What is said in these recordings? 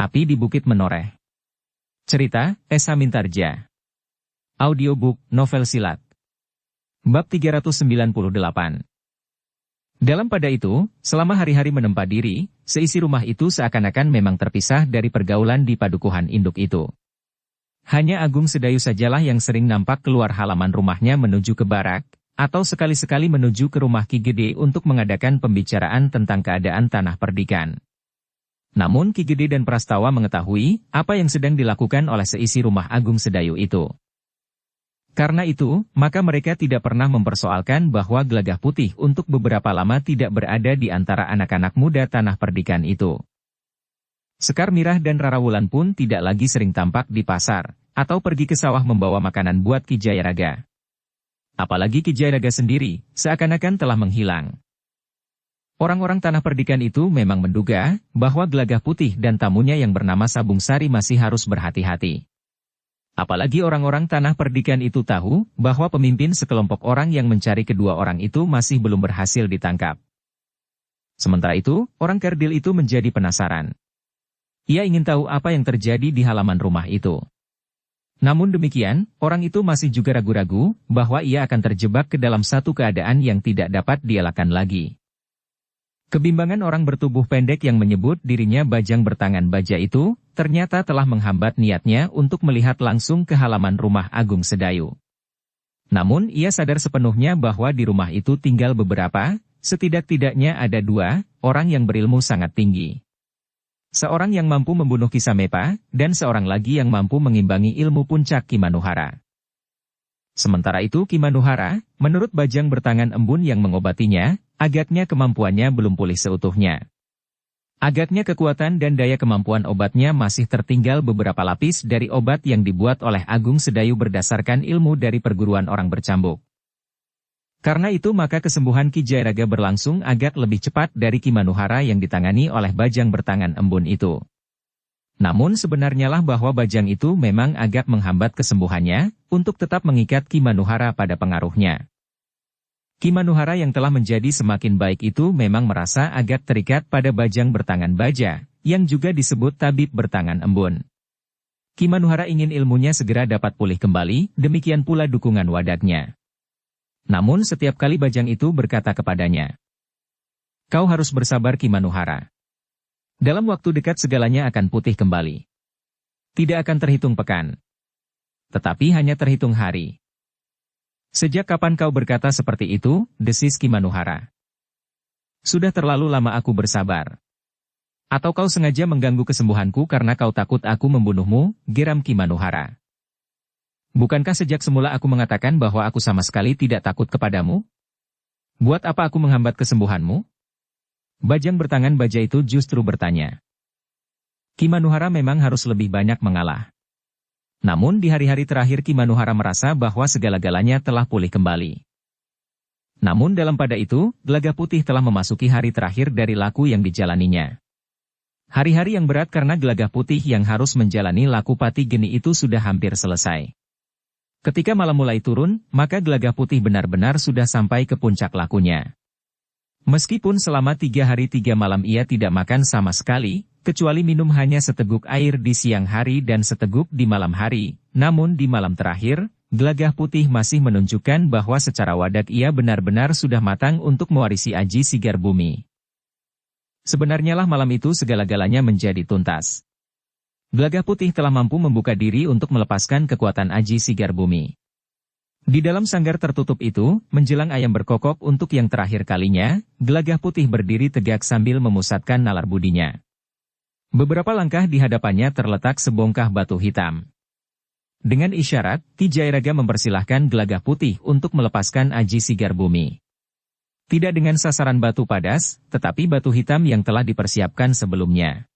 Api di Bukit Menoreh. Cerita, Esa Mintarja. Audiobook, novel silat. Bab 398. Dalam pada itu, selama hari-hari menempa diri, seisi rumah itu seakan-akan memang terpisah dari pergaulan di padukuhan induk itu. Hanya Agung Sedayu sajalah yang sering nampak keluar halaman rumahnya menuju ke barak, atau sekali-sekali menuju ke rumah Ki Gede untuk mengadakan pembicaraan tentang keadaan tanah perdikan. Namun Ki Gede dan Prastawa mengetahui apa yang sedang dilakukan oleh seisi rumah Agung Sedayu itu. Karena itu, maka mereka tidak pernah mempersoalkan bahwa Gelagah Putih untuk beberapa lama tidak berada di antara anak-anak muda tanah perdikan itu. Sekar Mirah dan Rara Wulan pun tidak lagi sering tampak di pasar, atau pergi ke sawah membawa makanan buat Ki Jayaraga. Apalagi Ki Jayaraga sendiri, seakan-akan telah menghilang. Orang-orang tanah perdikan itu memang menduga bahwa Gelagah Putih dan tamunya yang bernama Sabung Sari masih harus berhati-hati. Apalagi orang-orang tanah perdikan itu tahu bahwa pemimpin sekelompok orang yang mencari kedua orang itu masih belum berhasil ditangkap. Sementara itu, orang kerdil itu menjadi penasaran. Ia ingin tahu apa yang terjadi di halaman rumah itu. Namun demikian, orang itu masih juga ragu-ragu bahwa ia akan terjebak ke dalam satu keadaan yang tidak dapat dielakkan lagi. Kebimbangan orang bertubuh pendek yang menyebut dirinya Bajang Bertangan Baja itu, ternyata telah menghambat niatnya untuk melihat langsung ke halaman rumah Agung Sedayu. Namun ia sadar sepenuhnya bahwa di rumah itu tinggal beberapa, setidak-tidaknya ada dua, orang yang berilmu sangat tinggi. Seorang yang mampu membunuh Ki Samepa, dan seorang lagi yang mampu mengimbangi ilmu puncak Ki Manuhara. Sementara itu Ki Manuhara, menurut Bajang Bertangan Embun yang mengobatinya, agaknya kemampuannya belum pulih seutuhnya. Agaknya kekuatan dan daya kemampuan obatnya masih tertinggal beberapa lapis dari obat yang dibuat oleh Agung Sedayu berdasarkan ilmu dari perguruan orang bercambuk. Karena itu maka kesembuhan Ki Jayaraga berlangsung agak lebih cepat dari Ki Manuhara yang ditangani oleh Bajang Bertangan Embun itu. Namun sebenarnya lah bahwa Bajang itu memang agak menghambat kesembuhannya, untuk tetap mengikat Ki Manuhara pada pengaruhnya. Ki Manuhara yang telah menjadi semakin baik itu memang merasa agak terikat pada Bajang Bertangan Baja, yang juga disebut Tabib Bertangan Embun. Ki Manuhara ingin ilmunya segera dapat pulih kembali, demikian pula dukungan wadaknya. Namun setiap kali Bajang itu berkata kepadanya, "Kau harus bersabar Ki Manuhara. Dalam waktu dekat segalanya akan putih kembali. Tidak akan terhitung pekan, tetapi hanya terhitung hari." "Sejak kapan kau berkata seperti itu?" desis Ki Manuhara. "Sudah terlalu lama aku bersabar. Atau kau sengaja mengganggu kesembuhanku karena kau takut aku membunuhmu?" geram Ki Manuhara. "Bukankah sejak semula aku mengatakan bahwa aku sama sekali tidak takut kepadamu? Buat apa aku menghambat kesembuhanmu?" Bajang Bertangan Baja itu justru bertanya. Ki Manuhara memang harus lebih banyak mengalah. Namun di hari-hari terakhir Ki Manuhara merasa bahwa segala-galanya telah pulih kembali. Namun dalam pada itu, Gelagah Putih telah memasuki hari terakhir dari laku yang dijalaninya. Hari-hari yang berat karena Gelagah Putih yang harus menjalani laku Pati Geni itu sudah hampir selesai. Ketika malam mulai turun, maka Gelagah Putih benar-benar sudah sampai ke puncak lakunya. Meskipun selama 3 hari 3 malam ia tidak makan sama sekali, kecuali minum hanya seteguk air di siang hari dan seteguk di malam hari, namun di malam terakhir, Gelagah Putih masih menunjukkan bahwa secara wadak ia benar-benar sudah matang untuk mewarisi Aji Sigar Bumi. Sebenarnya lah malam itu segala-galanya menjadi tuntas. Gelagah Putih telah mampu membuka diri untuk melepaskan kekuatan Aji Sigar Bumi. Di dalam sanggar tertutup itu, menjelang ayam berkokok untuk yang terakhir kalinya, Gelagah Putih berdiri tegak sambil memusatkan nalar budinya. Beberapa langkah di hadapannya terletak sebongkah batu hitam. Dengan isyarat, Ki Jayaraga mempersilahkan Gelagah Putih untuk melepaskan Aji Sigar Bumi. Tidak dengan sasaran batu padas, tetapi batu hitam yang telah dipersiapkan sebelumnya.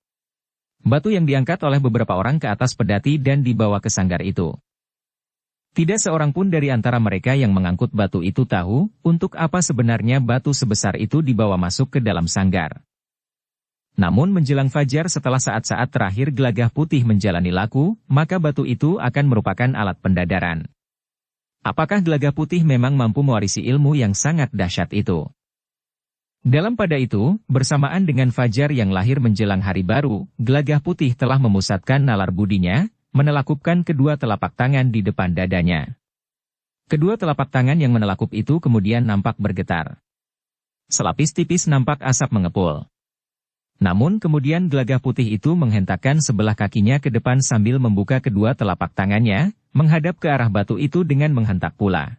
Batu yang diangkat oleh beberapa orang ke atas pedati dan dibawa ke sanggar itu. Tidak seorang pun dari antara mereka yang mengangkut batu itu tahu, untuk apa sebenarnya batu sebesar itu dibawa masuk ke dalam sanggar. Namun menjelang fajar setelah saat-saat terakhir Gelagah Putih menjalani laku, maka batu itu akan merupakan alat pendadaran. Apakah Gelagah Putih memang mampu mewarisi ilmu yang sangat dahsyat itu? Dalam pada itu, bersamaan dengan fajar yang lahir menjelang hari baru, Gelagah Putih telah memusatkan nalar budinya, menelakupkan kedua telapak tangan di depan dadanya. Kedua telapak tangan yang menelakup itu kemudian nampak bergetar. Selapis tipis nampak asap mengepul. Namun kemudian Gelagah Putih itu menghentakkan sebelah kakinya ke depan sambil membuka kedua telapak tangannya, menghadap ke arah batu itu dengan menghentak pula.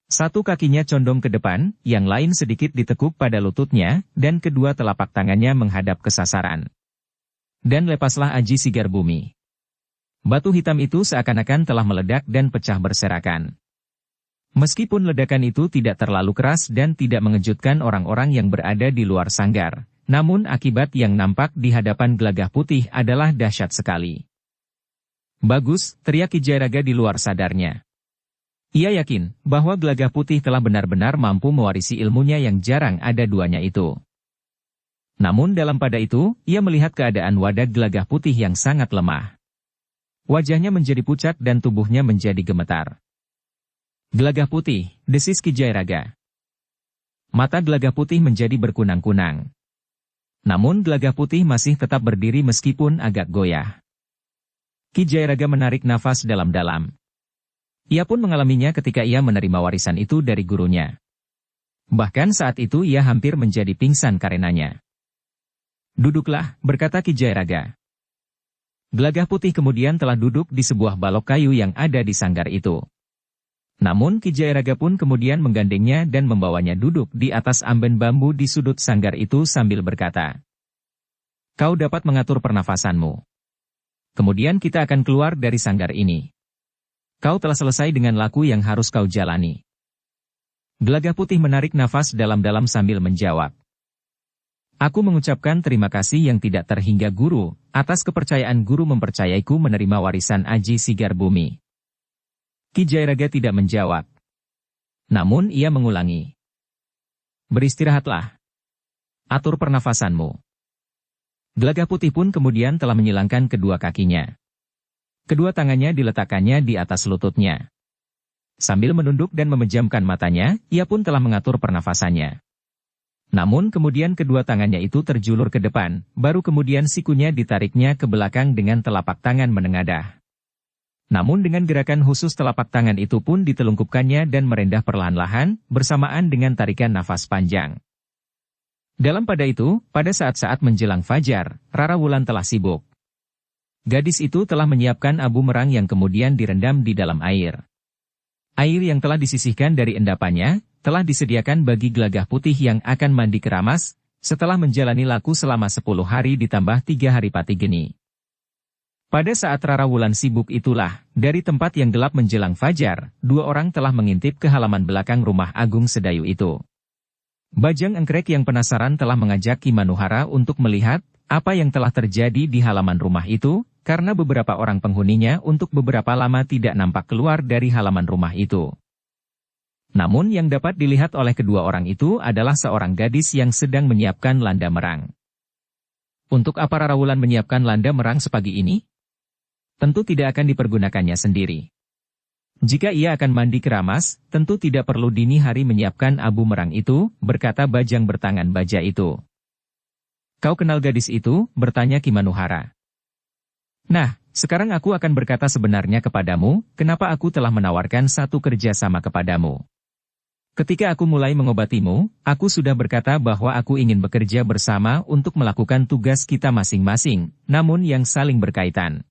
Satu kakinya condong ke depan, yang lain sedikit ditekuk pada lututnya, dan kedua telapak tangannya menghadap ke sasaran. Dan lepaslah Aji Sigar Bumi. Batu hitam itu seakan-akan telah meledak dan pecah berserakan. Meskipun ledakan itu tidak terlalu keras dan tidak mengejutkan orang-orang yang berada di luar sanggar, namun akibat yang nampak di hadapan Gelagah Putih adalah dahsyat sekali. Bagus, teriak Ki Jayaraga di luar sadarnya. Ia yakin bahwa Gelagah Putih telah benar-benar mampu mewarisi ilmunya yang jarang ada duanya itu. Namun dalam pada itu, ia melihat keadaan wadah Gelagah Putih yang sangat lemah. Wajahnya menjadi pucat dan tubuhnya menjadi gemetar. Gelagah Putih, desis Ki Jayaraga. Mata Gelagah Putih menjadi berkunang-kunang. Namun Gelagah Putih masih tetap berdiri meskipun agak goyah. Ki Jayaraga menarik nafas dalam-dalam. Ia pun mengalaminya ketika ia menerima warisan itu dari gurunya. Bahkan saat itu ia hampir menjadi pingsan karenanya. Duduklah, berkata Ki Jayaraga. Gelagah Putih kemudian telah duduk di sebuah balok kayu yang ada di sanggar itu. Namun Ki Jayaraga pun kemudian menggandengnya dan membawanya duduk di atas amben bambu di sudut sanggar itu sambil berkata, "Kau dapat mengatur pernafasanmu. Kemudian kita akan keluar dari sanggar ini. Kau telah selesai dengan laku yang harus kau jalani." Gelagah Putih menarik nafas dalam-dalam sambil menjawab. "Aku mengucapkan terima kasih yang tidak terhingga guru, atas kepercayaan guru mempercayaiku menerima warisan Aji Sigar Bumi." Ki Jayaraga tidak menjawab. Namun ia mengulangi. "Beristirahatlah. Atur pernafasanmu." Gelagah Putih pun kemudian telah menyilangkan kedua kakinya. Kedua tangannya diletakkannya di atas lututnya. Sambil menunduk dan memejamkan matanya, ia pun telah mengatur pernafasannya. Namun kemudian kedua tangannya itu terjulur ke depan, baru kemudian sikunya ditariknya ke belakang dengan telapak tangan menengadah. Namun dengan gerakan khusus telapak tangan itu pun ditelungkupkannya dan merendah perlahan-lahan, bersamaan dengan tarikan nafas panjang. Dalam pada itu, pada saat-saat menjelang fajar, Rara Wulan telah sibuk. Gadis itu telah menyiapkan abu merang yang kemudian direndam di dalam air. Air yang telah disisihkan dari endapannya, telah disediakan bagi Gelagah Putih yang akan mandi keramas, setelah menjalani laku selama 10 hari ditambah 3 hari pati geni. Pada saat Rara Wulan sibuk itulah, dari tempat yang gelap menjelang fajar, 2 orang telah mengintip ke halaman belakang rumah Agung Sedayu itu. Bajang Engkrek yang penasaran telah mengajak Ki Manuhara untuk melihat apa yang telah terjadi di halaman rumah itu, karena beberapa orang penghuninya untuk beberapa lama tidak nampak keluar dari halaman rumah itu. Namun yang dapat dilihat oleh kedua orang itu adalah seorang gadis yang sedang menyiapkan landa merang. Untuk apa Rara Wulan menyiapkan landa merang sepagi ini? Tentu tidak akan dipergunakannya sendiri. Jika ia akan mandi keramas, tentu tidak perlu dini hari menyiapkan abu merang itu, berkata Bajang bertangan baja itu. "Kau kenal gadis itu?" bertanya Ki Manuhara. "Nah, sekarang aku akan berkata sebenarnya kepadamu, kenapa aku telah menawarkan satu kerja sama kepadamu. Ketika aku mulai mengobatimu, aku sudah berkata bahwa aku ingin bekerja bersama untuk melakukan tugas kita masing-masing, namun yang saling berkaitan.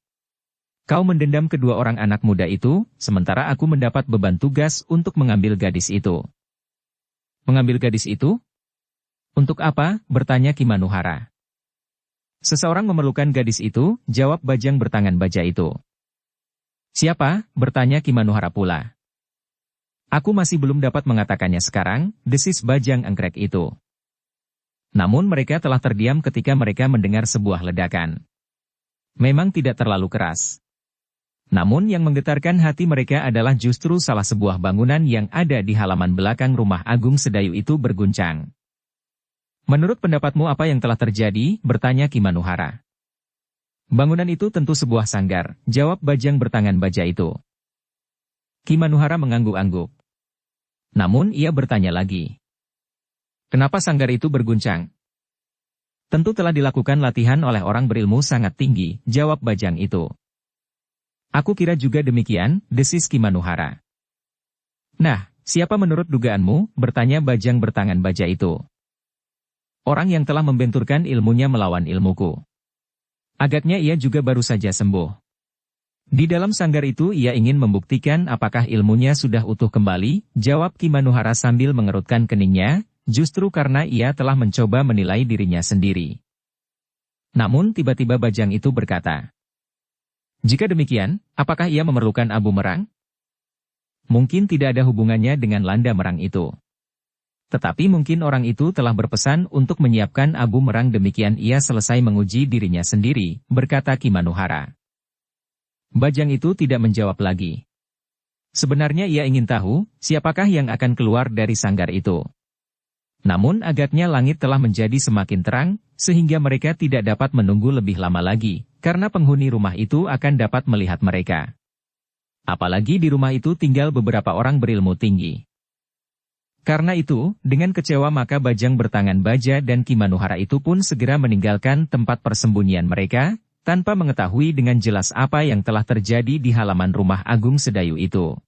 Kau mendendam kedua orang anak muda itu, sementara aku mendapat beban tugas untuk mengambil gadis itu." "Mengambil gadis itu? Untuk apa?" bertanya Ki Manuhara. "Seseorang memerlukan gadis itu," jawab Bajang bertangan baja itu. "Siapa?" bertanya Ki Manuhara pula. "Aku masih belum dapat mengatakannya sekarang," desis Bajang Engkrek itu. Namun mereka telah terdiam ketika mereka mendengar sebuah ledakan. Memang tidak terlalu keras. Namun yang menggetarkan hati mereka adalah justru salah sebuah bangunan yang ada di halaman belakang rumah Agung Sedayu itu berguncang. "Menurut pendapatmu apa yang telah terjadi?" bertanya Ki Manuhara. "Bangunan itu tentu sebuah sanggar," jawab Bajang bertangan baja itu. Ki Manuhara mengangguk-angguk. Namun ia bertanya lagi. Kenapa sanggar itu berguncang? Tentu telah dilakukan latihan oleh orang berilmu sangat tinggi, jawab Bajang itu. Aku kira juga demikian, desis Ki Manuhara. Nah, siapa menurut dugaanmu? Bertanya Bajang bertangan baja itu. Orang yang telah membenturkan ilmunya melawan ilmuku. Agaknya ia juga baru saja sembuh. Di dalam sanggar itu ia ingin membuktikan apakah ilmunya sudah utuh kembali, jawab Ki Manuhara sambil mengerutkan keningnya, justru karena ia telah mencoba menilai dirinya sendiri. Namun tiba-tiba Bajang itu berkata, jika demikian, apakah ia memerlukan abu merang? Mungkin tidak ada hubungannya dengan landa merang itu. Tetapi mungkin orang itu telah berpesan untuk menyiapkan abu merang demikian ia selesai menguji dirinya sendiri, berkata Ki Manuhara. Bajang itu tidak menjawab lagi. Sebenarnya ia ingin tahu, siapakah yang akan keluar dari sanggar itu. Namun agaknya langit telah menjadi semakin terang, sehingga mereka tidak dapat menunggu lebih lama lagi, karena penghuni rumah itu akan dapat melihat mereka. Apalagi di rumah itu tinggal beberapa orang berilmu tinggi. Karena itu, dengan kecewa maka Bajang bertangan baja dan Ki Manuhara itu pun segera meninggalkan tempat persembunyian mereka, tanpa mengetahui dengan jelas apa yang telah terjadi di halaman rumah Agung Sedayu itu.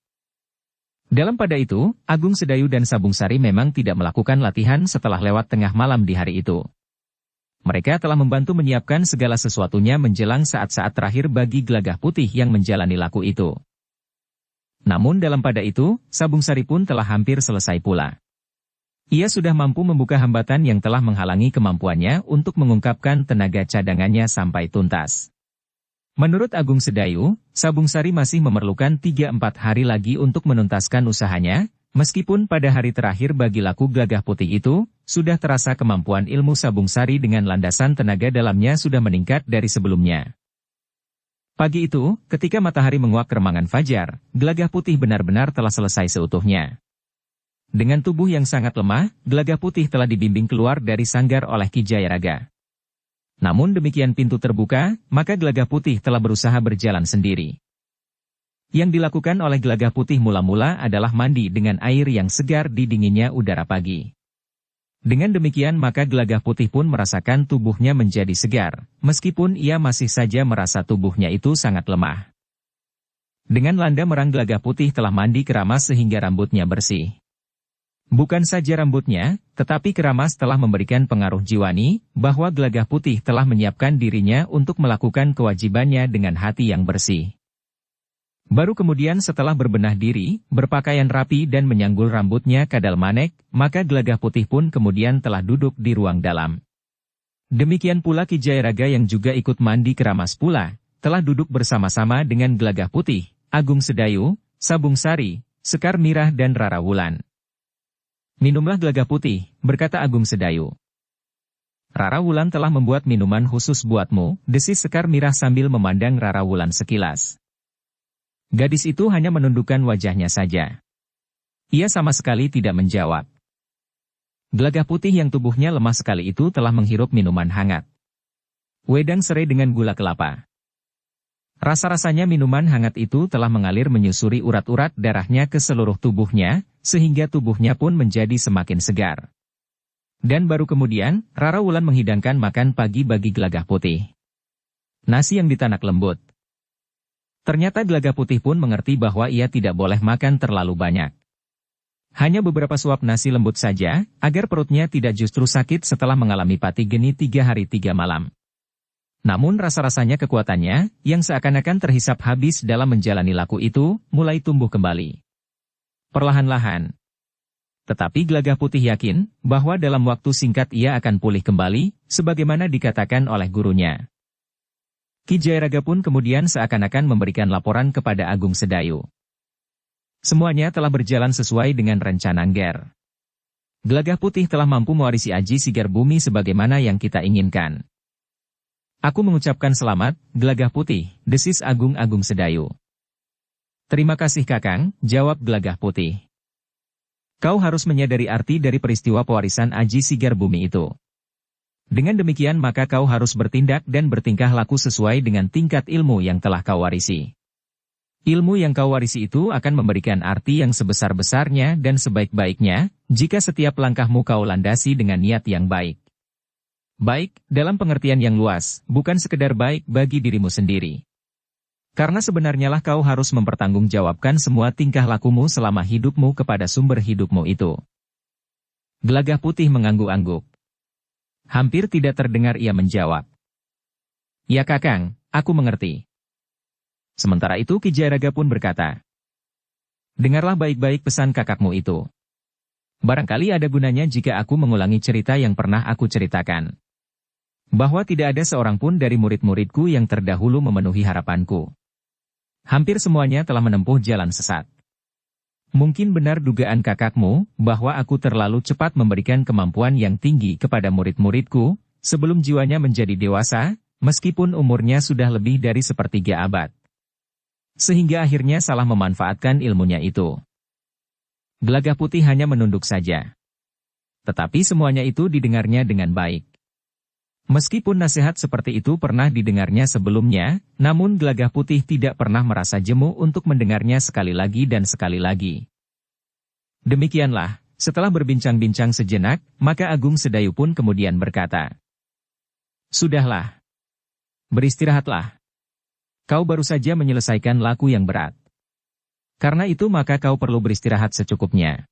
Dalam pada itu, Agung Sedayu dan Sabung Sari memang tidak melakukan latihan setelah lewat tengah malam di hari itu. Mereka telah membantu menyiapkan segala sesuatunya menjelang saat-saat terakhir bagi Gelagah Putih yang menjalani laku itu. Namun dalam pada itu, Sabung Sari pun telah hampir selesai pula. Ia sudah mampu membuka hambatan yang telah menghalangi kemampuannya untuk mengungkapkan tenaga cadangannya sampai tuntas. Menurut Agung Sedayu, Sabung Sari masih memerlukan 3-4 hari lagi untuk menuntaskan usahanya, meskipun pada hari terakhir bagi laku Gelagah Putih itu, sudah terasa kemampuan ilmu Sabung Sari dengan landasan tenaga dalamnya sudah meningkat dari sebelumnya. Pagi itu, ketika matahari menguak remangan fajar, Gelagah Putih benar-benar telah selesai seutuhnya. Dengan tubuh yang sangat lemah, Gelagah Putih telah dibimbing keluar dari sanggar oleh Ki Jayaraga. Namun demikian pintu terbuka, maka Gelagah Putih telah berusaha berjalan sendiri. Yang dilakukan oleh Gelagah Putih mula-mula adalah mandi dengan air yang segar di dinginnya udara pagi. Dengan demikian maka Gelagah Putih pun merasakan tubuhnya menjadi segar, meskipun ia masih saja merasa tubuhnya itu sangat lemah. Dengan landa merang Gelagah Putih telah mandi keramas sehingga rambutnya bersih. Bukan saja rambutnya, tetapi keramas telah memberikan pengaruh jiwani, bahwa Gelagah Putih telah menyiapkan dirinya untuk melakukan kewajibannya dengan hati yang bersih. Baru kemudian setelah berbenah diri, berpakaian rapi dan menyanggul rambutnya kadal manek, maka Gelagah Putih pun kemudian telah duduk di ruang dalam. Demikian pula Ki Jayaraga yang juga ikut mandi keramas pula, telah duduk bersama-sama dengan Gelagah Putih, Agung Sedayu, Sabung Sari, Sekar Mirah dan Rara Wulan. Minumlah Gelagah Putih, berkata Agung Sedayu. Rara Wulan telah membuat minuman khusus buatmu, desis Sekar Mirah sambil memandang Rara Wulan sekilas. Gadis itu hanya menundukkan wajahnya saja. Ia sama sekali tidak menjawab. Gelagah Putih yang tubuhnya lemah sekali itu telah menghirup minuman hangat. Wedang serai dengan gula kelapa. Rasa-rasanya minuman hangat itu telah mengalir menyusuri urat-urat darahnya ke seluruh tubuhnya, sehingga tubuhnya pun menjadi semakin segar. Dan baru kemudian, Rara Wulan menghidangkan makan pagi bagi Gelagah Putih. Nasi yang ditanak lembut. Ternyata Gelagah Putih pun mengerti bahwa ia tidak boleh makan terlalu banyak. Hanya beberapa suap nasi lembut saja, agar perutnya tidak justru sakit setelah mengalami pati geni 3 hari 3 malam. Namun rasa-rasanya kekuatannya, yang seakan-akan terhisap habis dalam menjalani laku itu, mulai tumbuh kembali. Perlahan-lahan. Tetapi Gelagah Putih yakin, bahwa dalam waktu singkat ia akan pulih kembali, sebagaimana dikatakan oleh gurunya. Ki Jayaraga pun kemudian seakan-akan memberikan laporan kepada Agung Sedayu. Semuanya telah berjalan sesuai dengan rencana Ngger. Gelagah Putih telah mampu mewarisi Aji Sigar Bumi sebagaimana yang kita inginkan. Aku mengucapkan selamat, Gelagah Putih, desis Agung Sedayu. Terima kasih Kakang, jawab Gelagah Putih. Kau harus menyadari arti dari peristiwa pewarisan Aji Sigar Bumi itu. Dengan demikian maka kau harus bertindak dan bertingkah laku sesuai dengan tingkat ilmu yang telah kau warisi. Ilmu yang kau warisi itu akan memberikan arti yang sebesar-besarnya dan sebaik-baiknya, jika setiap langkahmu kau landasi dengan niat yang baik. Baik, dalam pengertian yang luas, bukan sekedar baik bagi dirimu sendiri. Karena sebenarnya lah kau harus mempertanggungjawabkan semua tingkah lakumu selama hidupmu kepada sumber hidupmu itu. Gelagah Putih mengangguk-angguk. Hampir tidak terdengar ia menjawab. Ya Kakang, aku mengerti. Sementara itu Ki Jayaraga pun berkata, dengarlah baik-baik pesan kakakmu itu. Barangkali ada gunanya jika aku mengulangi cerita yang pernah aku ceritakan. Bahwa tidak ada seorang pun dari murid-muridku yang terdahulu memenuhi harapanku. Hampir semuanya telah menempuh jalan sesat. Mungkin benar dugaan kakakmu, bahwa aku terlalu cepat memberikan kemampuan yang tinggi kepada murid-muridku, sebelum jiwanya menjadi dewasa, meskipun umurnya sudah lebih dari sepertiga abad. Sehingga akhirnya salah memanfaatkan ilmunya itu. Gelagah Putih hanya menunduk saja. Tetapi semuanya itu didengarnya dengan baik. Meskipun nasihat seperti itu pernah didengarnya sebelumnya, namun Gelagah Putih tidak pernah merasa jemu untuk mendengarnya sekali lagi dan sekali lagi. Demikianlah, setelah berbincang-bincang sejenak, maka Agung Sedayu pun kemudian berkata, sudahlah. Beristirahatlah. Kau baru saja menyelesaikan laku yang berat. Karena itu maka kau perlu beristirahat secukupnya.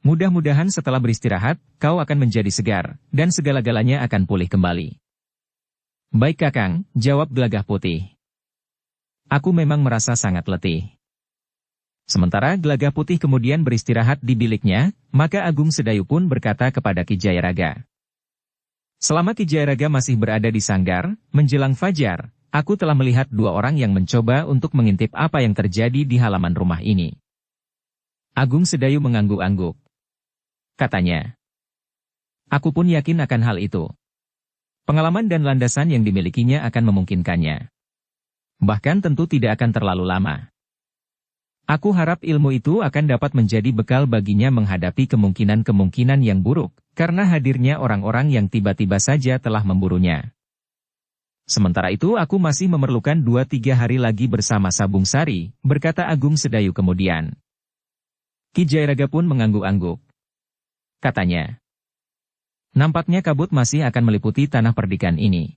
Mudah-mudahan setelah beristirahat, kau akan menjadi segar, dan segala-galanya akan pulih kembali. Baik Kakang, jawab Gelagah Putih. Aku memang merasa sangat letih. Sementara Gelagah Putih kemudian beristirahat di biliknya, maka Agung Sedayu pun berkata kepada Ki Jayaraga. Selama Ki Jayaraga masih berada di sanggar, menjelang fajar, aku telah melihat dua orang yang mencoba untuk mengintip apa yang terjadi di halaman rumah ini. Agung Sedayu mengangguk-angguk. Katanya, aku pun yakin akan hal itu. Pengalaman dan landasan yang dimilikinya akan memungkinkannya. Bahkan tentu tidak akan terlalu lama. Aku harap ilmu itu akan dapat menjadi bekal baginya menghadapi kemungkinan-kemungkinan yang buruk, karena hadirnya orang-orang yang tiba-tiba saja telah memburunya. Sementara itu aku masih memerlukan 2-3 hari lagi bersama Sabung Sari, berkata Agung Sedayu kemudian. Ki Jayaraga pun mengangguk-angguk. Katanya, nampaknya kabut masih akan meliputi tanah perdikan ini.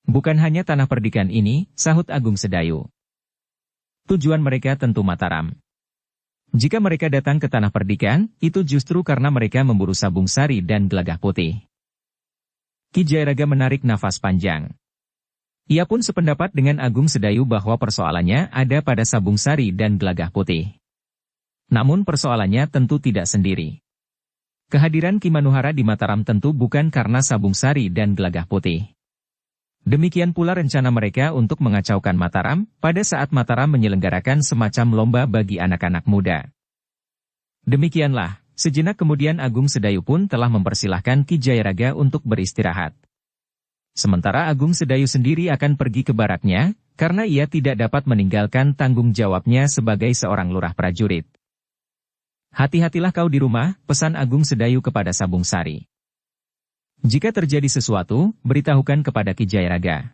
Bukan hanya tanah perdikan ini, sahut Agung Sedayu. Tujuan mereka tentu Mataram. Jika mereka datang ke tanah perdikan, itu justru karena mereka memburu Sabung Sari dan Gelagah Putih. Ki Jayaraga menarik nafas panjang. Ia pun sependapat dengan Agung Sedayu bahwa persoalannya ada pada Sabung Sari dan Gelagah Putih. Namun persoalannya tentu tidak sendiri. Kehadiran Ki Manuhara di Mataram tentu bukan karena Sabung Sari dan Gelagah Putih. Demikian pula rencana mereka untuk mengacaukan Mataram, pada saat Mataram menyelenggarakan semacam lomba bagi anak-anak muda. Demikianlah, sejenak kemudian Agung Sedayu pun telah mempersilahkan Ki Jayaraga untuk beristirahat. Sementara Agung Sedayu sendiri akan pergi ke baraknya, karena ia tidak dapat meninggalkan tanggung jawabnya sebagai seorang lurah prajurit. Hati-hatilah kau di rumah, pesan Agung Sedayu kepada Sabung Sari. Jika terjadi sesuatu, beritahukan kepada Ki Jayaraga.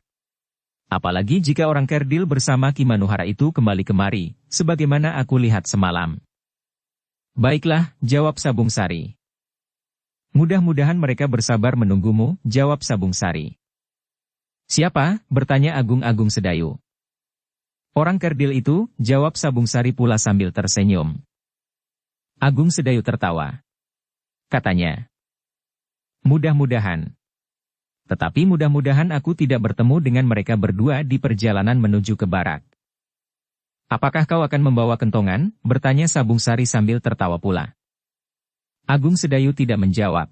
Apalagi jika orang kerdil bersama Ki Manuhara itu kembali kemari, sebagaimana aku lihat semalam. Baiklah, jawab Sabung Sari. Mudah-mudahan mereka bersabar menunggumu, jawab Sabung Sari. Siapa? Bertanya Agung Sedayu. Orang kerdil itu, jawab Sabung Sari pula sambil tersenyum. Agung Sedayu tertawa. Katanya, mudah-mudahan. Tetapi mudah-mudahan aku tidak bertemu dengan mereka berdua di perjalanan menuju ke barak. Apakah kau akan membawa kentongan? Bertanya Sabung Sari sambil tertawa pula. Agung Sedayu tidak menjawab.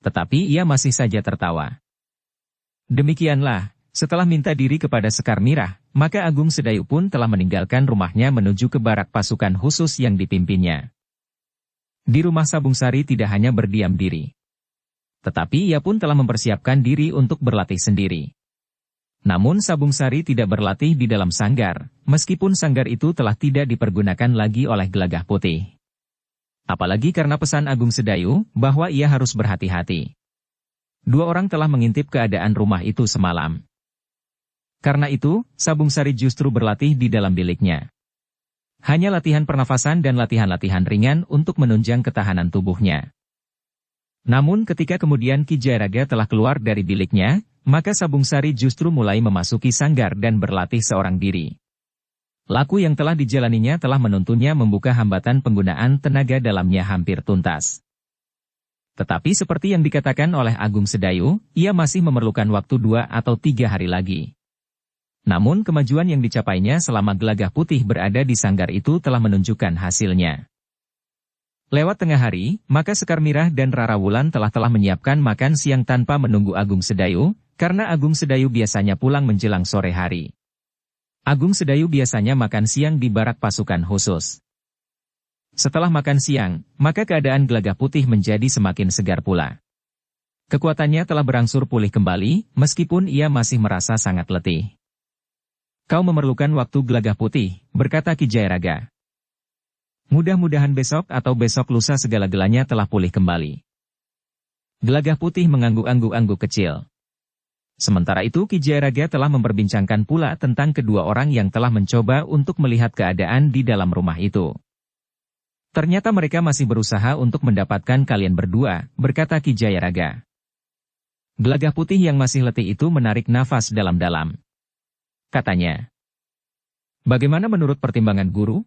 Tetapi ia masih saja tertawa. Demikianlah, setelah minta diri kepada Sekar Mirah, maka Agung Sedayu pun telah meninggalkan rumahnya menuju ke barak pasukan khusus yang dipimpinnya. Di rumah Sabung Sari tidak hanya berdiam diri. Tetapi ia pun telah mempersiapkan diri untuk berlatih sendiri. Namun Sabung Sari tidak berlatih di dalam sanggar, meskipun sanggar itu telah tidak dipergunakan lagi oleh Gelagah Putih. Apalagi karena pesan Agung Sedayu, bahwa ia harus berhati-hati. Dua orang telah mengintip keadaan rumah itu semalam. Karena itu, Sabung Sari justru berlatih di dalam biliknya. Hanya latihan pernafasan dan latihan-latihan ringan untuk menunjang ketahanan tubuhnya. Namun ketika kemudian Ki Jayaraga telah keluar dari biliknya, maka Sabung Sari justru mulai memasuki sanggar dan berlatih seorang diri. Laku yang telah dijalaninya telah menuntunnya membuka hambatan penggunaan tenaga dalamnya hampir tuntas. Tetapi seperti yang dikatakan oleh Agung Sedayu, ia masih memerlukan waktu 2 atau 3 hari lagi. Namun kemajuan yang dicapainya selama Gelagah Putih berada di sanggar itu telah menunjukkan hasilnya. Lewat tengah hari, maka Sekar Mirah dan Rara Wulan telah menyiapkan makan siang tanpa menunggu Agung Sedayu, karena Agung Sedayu biasanya pulang menjelang sore hari. Agung Sedayu biasanya makan siang di barak pasukan khusus. Setelah makan siang, maka keadaan Gelagah Putih menjadi semakin segar pula. Kekuatannya telah berangsur pulih kembali, meskipun ia masih merasa sangat letih. Kau memerlukan waktu Gelagah Putih, berkata Ki Jayaraga. Mudah-mudahan besok atau besok lusa segala-galanya telah pulih kembali. Gelagah Putih mengangguk-angguk kecil. Sementara itu Ki Jayaraga telah memperbincangkan pula tentang kedua orang yang telah mencoba untuk melihat keadaan di dalam rumah itu. Ternyata mereka masih berusaha untuk mendapatkan kalian berdua, berkata Ki Jayaraga. Gelagah Putih yang masih letih itu menarik nafas dalam-dalam. Katanya, bagaimana menurut pertimbangan guru?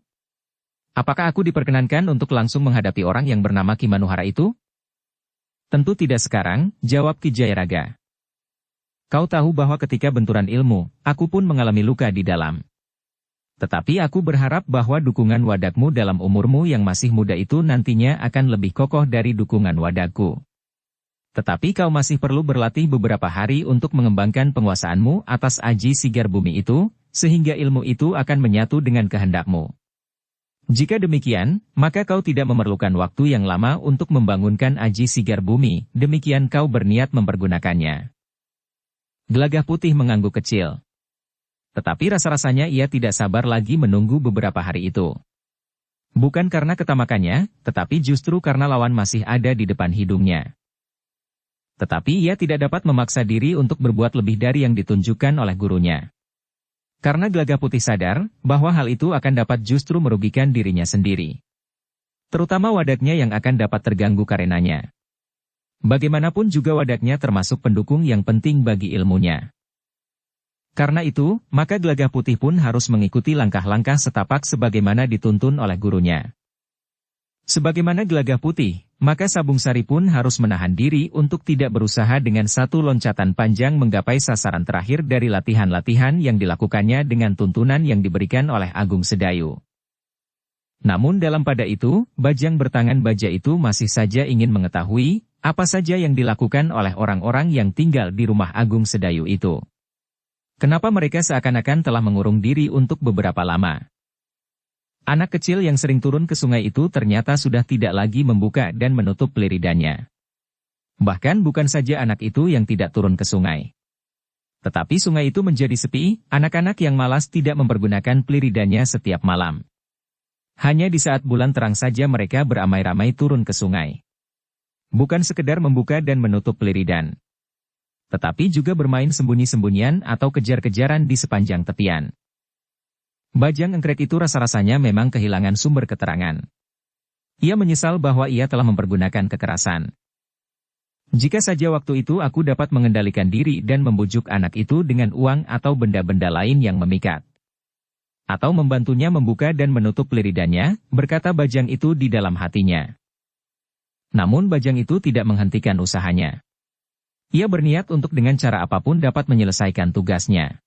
Apakah aku diperkenankan untuk langsung menghadapi orang yang bernama Ki Manuhara itu? Tentu tidak sekarang, jawab Ki Jayaraga. Kau tahu bahwa ketika benturan ilmu, aku pun mengalami luka di dalam. Tetapi aku berharap bahwa dukungan wadakmu dalam umurmu yang masih muda itu nantinya akan lebih kokoh dari dukungan wadakku. Tetapi kau masih perlu berlatih beberapa hari untuk mengembangkan penguasaanmu atas Aji Sigar Bumi itu, sehingga ilmu itu akan menyatu dengan kehendakmu. Jika demikian, maka kau tidak memerlukan waktu yang lama untuk membangunkan Aji Sigar Bumi, demikian kau berniat mempergunakannya. Gelagah Putih mengangguk kecil. Tetapi rasa-rasanya ia tidak sabar lagi menunggu beberapa hari itu. Bukan karena ketamakannya, tetapi justru karena lawan masih ada di depan hidungnya. Tetapi ia tidak dapat memaksa diri untuk berbuat lebih dari yang ditunjukkan oleh gurunya. Karena Gelagah Putih sadar bahwa hal itu akan dapat justru merugikan dirinya sendiri. Terutama wadaknya yang akan dapat terganggu karenanya. Bagaimanapun juga wadaknya termasuk pendukung yang penting bagi ilmunya. Karena itu, maka Gelagah Putih pun harus mengikuti langkah-langkah setapak sebagaimana dituntun oleh gurunya. Sebagaimana Gelagah Putih, maka Sabung Sari pun harus menahan diri untuk tidak berusaha dengan satu loncatan panjang menggapai sasaran terakhir dari latihan-latihan yang dilakukannya dengan tuntunan yang diberikan oleh Agung Sedayu. Namun dalam pada itu, Bajang bertangan baja itu masih saja ingin mengetahui apa saja yang dilakukan oleh orang-orang yang tinggal di rumah Agung Sedayu itu. Kenapa mereka seakan-akan telah mengurung diri untuk beberapa lama? Anak kecil yang sering turun ke sungai itu ternyata sudah tidak lagi membuka dan menutup peliridannya. Bahkan bukan saja anak itu yang tidak turun ke sungai. Tetapi sungai itu menjadi sepi, anak-anak yang malas tidak mempergunakan peliridannya setiap malam. Hanya di saat bulan terang saja mereka beramai-ramai turun ke sungai. Bukan sekedar membuka dan menutup peliridan. Tetapi juga bermain sembunyi-sembunyian atau kejar-kejaran di sepanjang tepian. Bajang Engkrek itu rasa-rasanya memang kehilangan sumber keterangan. Ia menyesal bahwa ia telah mempergunakan kekerasan. Jika saja waktu itu aku dapat mengendalikan diri dan membujuk anak itu dengan uang atau benda-benda lain yang memikat. Atau membantunya membuka dan menutup peliridannya, berkata Bajang itu di dalam hatinya. Namun Bajang itu tidak menghentikan usahanya. Ia berniat untuk dengan cara apapun dapat menyelesaikan tugasnya.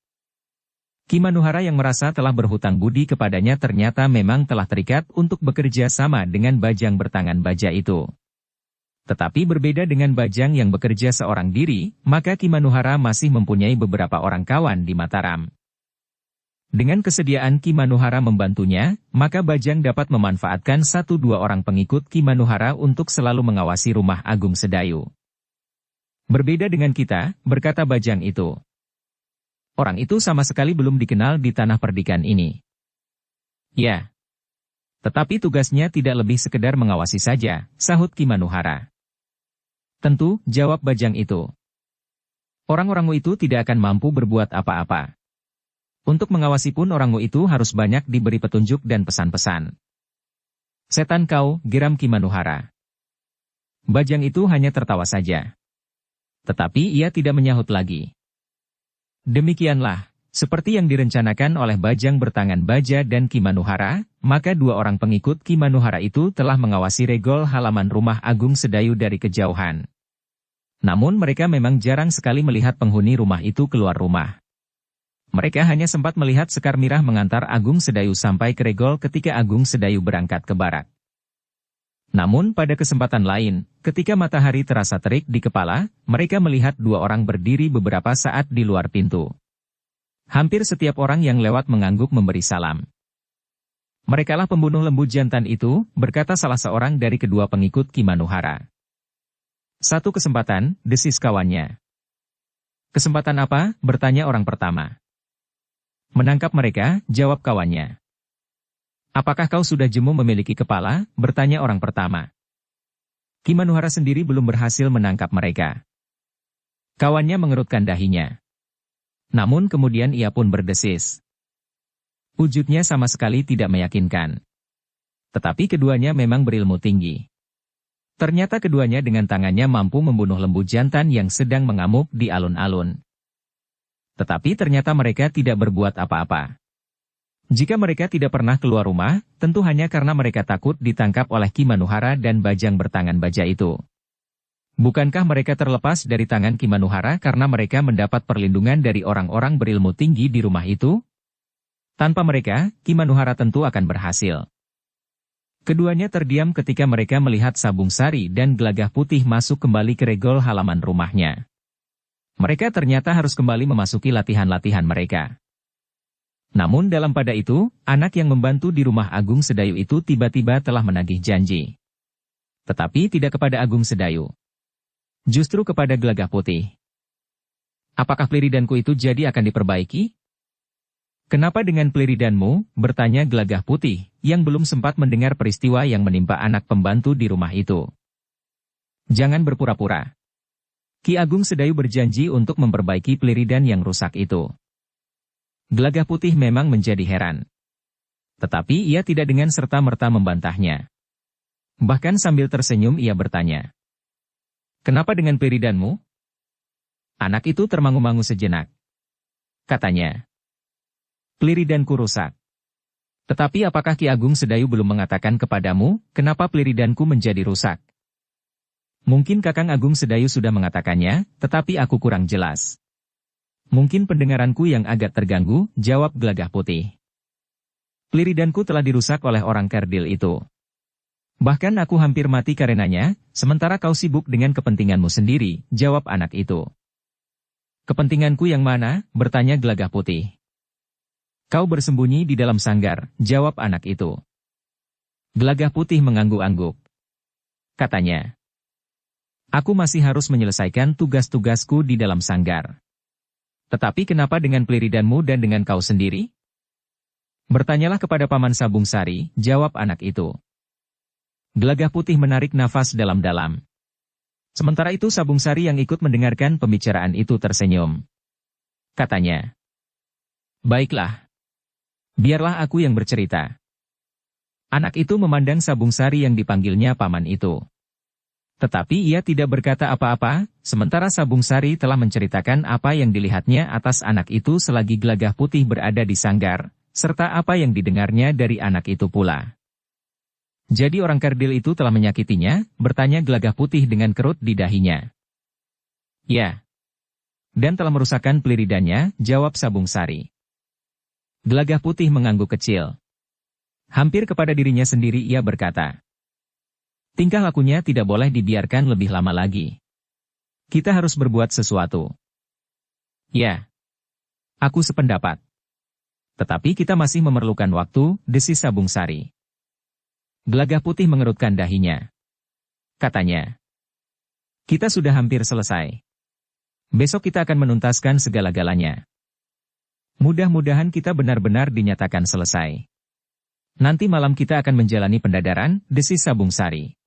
Ki Manuhara yang merasa telah berhutang budi kepadanya ternyata memang telah terikat untuk bekerja sama dengan Bajang bertangan baja itu. Tetapi berbeda dengan Bajang yang bekerja seorang diri, maka Ki Manuhara masih mempunyai beberapa orang kawan di Mataram. Dengan kesediaan Ki Manuhara membantunya, maka Bajang dapat memanfaatkan 1-2 orang pengikut Ki Manuhara untuk selalu mengawasi rumah Agung Sedayu. Berbeda dengan kita, berkata Bajang itu. Orang itu sama sekali belum dikenal di tanah perdikan ini. Ya. Tetapi tugasnya tidak lebih sekedar mengawasi saja, sahut Ki Manuhara. Tentu, jawab Bajang itu. Orang-orangmu itu tidak akan mampu berbuat apa-apa. Untuk mengawasi pun orangmu itu harus banyak diberi petunjuk dan pesan-pesan. Setan kau, geram Ki Manuhara. Bajang itu hanya tertawa saja. Tetapi ia tidak menyahut lagi. Demikianlah, seperti yang direncanakan oleh Bajang bertangan baja dan Ki Manuhara, maka dua orang pengikut Ki Manuhara itu telah mengawasi regol halaman rumah Agung Sedayu dari kejauhan. Namun mereka memang jarang sekali melihat penghuni rumah itu keluar rumah. Mereka hanya sempat melihat Sekar Mirah mengantar Agung Sedayu sampai ke regol ketika Agung Sedayu berangkat ke barak. Namun pada kesempatan lain, ketika matahari terasa terik di kepala, mereka melihat dua orang berdiri beberapa saat di luar pintu. Hampir setiap orang yang lewat mengangguk memberi salam. Merekalah pembunuh lembu jantan itu, berkata salah seorang dari kedua pengikut Ki Manuhara. Satu kesempatan, desis kawannya. Kesempatan apa? Bertanya orang pertama. Menangkap mereka, jawab kawannya. Apakah kau sudah jemu memiliki kepala? Bertanya orang pertama. Ki Manuhara sendiri belum berhasil menangkap mereka. Kawannya mengerutkan dahinya. Namun kemudian ia pun berdesis. Wujudnya sama sekali tidak meyakinkan. Tetapi keduanya memang berilmu tinggi. Ternyata keduanya dengan tangannya mampu membunuh lembu jantan yang sedang mengamuk di alun-alun. Tetapi ternyata mereka tidak berbuat apa-apa. Jika mereka tidak pernah keluar rumah, tentu hanya karena mereka takut ditangkap oleh Ki Manuhara dan Bajang bertangan baja itu. Bukankah mereka terlepas dari tangan Ki Manuhara karena mereka mendapat perlindungan dari orang-orang berilmu tinggi di rumah itu? Tanpa mereka, Ki Manuhara tentu akan berhasil. Keduanya terdiam ketika mereka melihat Sabung Sari dan Gelagah Putih masuk kembali ke regol halaman rumahnya. Mereka ternyata harus kembali memasuki latihan-latihan mereka. Namun dalam pada itu, anak yang membantu di rumah Agung Sedayu itu tiba-tiba telah menagih janji. Tetapi tidak kepada Agung Sedayu. Justru kepada Gelagah Putih. Apakah peliridanku itu jadi akan diperbaiki? Kenapa dengan peliridanmu? Bertanya Gelagah Putih, yang belum sempat mendengar peristiwa yang menimpa anak pembantu di rumah itu. Jangan berpura-pura. Ki Agung Sedayu berjanji untuk memperbaiki peliridan yang rusak itu. Gelagah Putih memang menjadi heran. Tetapi ia tidak dengan serta-merta membantahnya. Bahkan sambil tersenyum ia bertanya. Kenapa dengan peliridanmu? Anak itu termangu-mangu sejenak. Katanya. Peliridanku rusak. Tetapi apakah Ki Agung Sedayu belum mengatakan kepadamu, kenapa peliridanku menjadi rusak? Mungkin Kakang Agung Sedayu sudah mengatakannya, tetapi aku kurang jelas. Mungkin pendengaranku yang agak terganggu, jawab Gelagah Putih. Peliridanku telah dirusak oleh orang kerdil itu. Bahkan aku hampir mati karenanya, sementara kau sibuk dengan kepentinganmu sendiri, jawab anak itu. Kepentinganku yang mana? Bertanya Gelagah Putih. Kau bersembunyi di dalam sanggar, jawab anak itu. Gelagah Putih mengangguk-angguk. Katanya. Aku masih harus menyelesaikan tugas-tugasku di dalam sanggar. Tetapi kenapa dengan peliridanmu dan dengan kau sendiri? Bertanyalah kepada Paman Sabung Sari, jawab anak itu. Gelagah Putih menarik nafas dalam-dalam. Sementara itu Sabung Sari yang ikut mendengarkan pembicaraan itu tersenyum. Katanya. Baiklah. Biarlah aku yang bercerita. Anak itu memandang Sabung Sari yang dipanggilnya Paman itu. Tetapi ia tidak berkata apa-apa, sementara Sabung Sari telah menceritakan apa yang dilihatnya atas anak itu selagi Gelagah Putih berada di sanggar, serta apa yang didengarnya dari anak itu pula. Jadi orang kerdil itu telah menyakitinya, bertanya Gelagah Putih dengan kerut di dahinya. Ya. Dan telah merusakkan peliridannya, jawab Sabung Sari. Gelagah Putih mengangguk kecil. Hampir kepada dirinya sendiri ia berkata. Tingkah lakunya tidak boleh dibiarkan lebih lama lagi. Kita harus berbuat sesuatu. Ya. Aku sependapat. Tetapi kita masih memerlukan waktu, desis Sabung Sari. Gelagah Putih mengerutkan dahinya. Katanya. Kita sudah hampir selesai. Besok kita akan menuntaskan segala-galanya. Mudah-mudahan kita benar-benar dinyatakan selesai. Nanti malam kita akan menjalani pendadaran, desis Sabung Sari.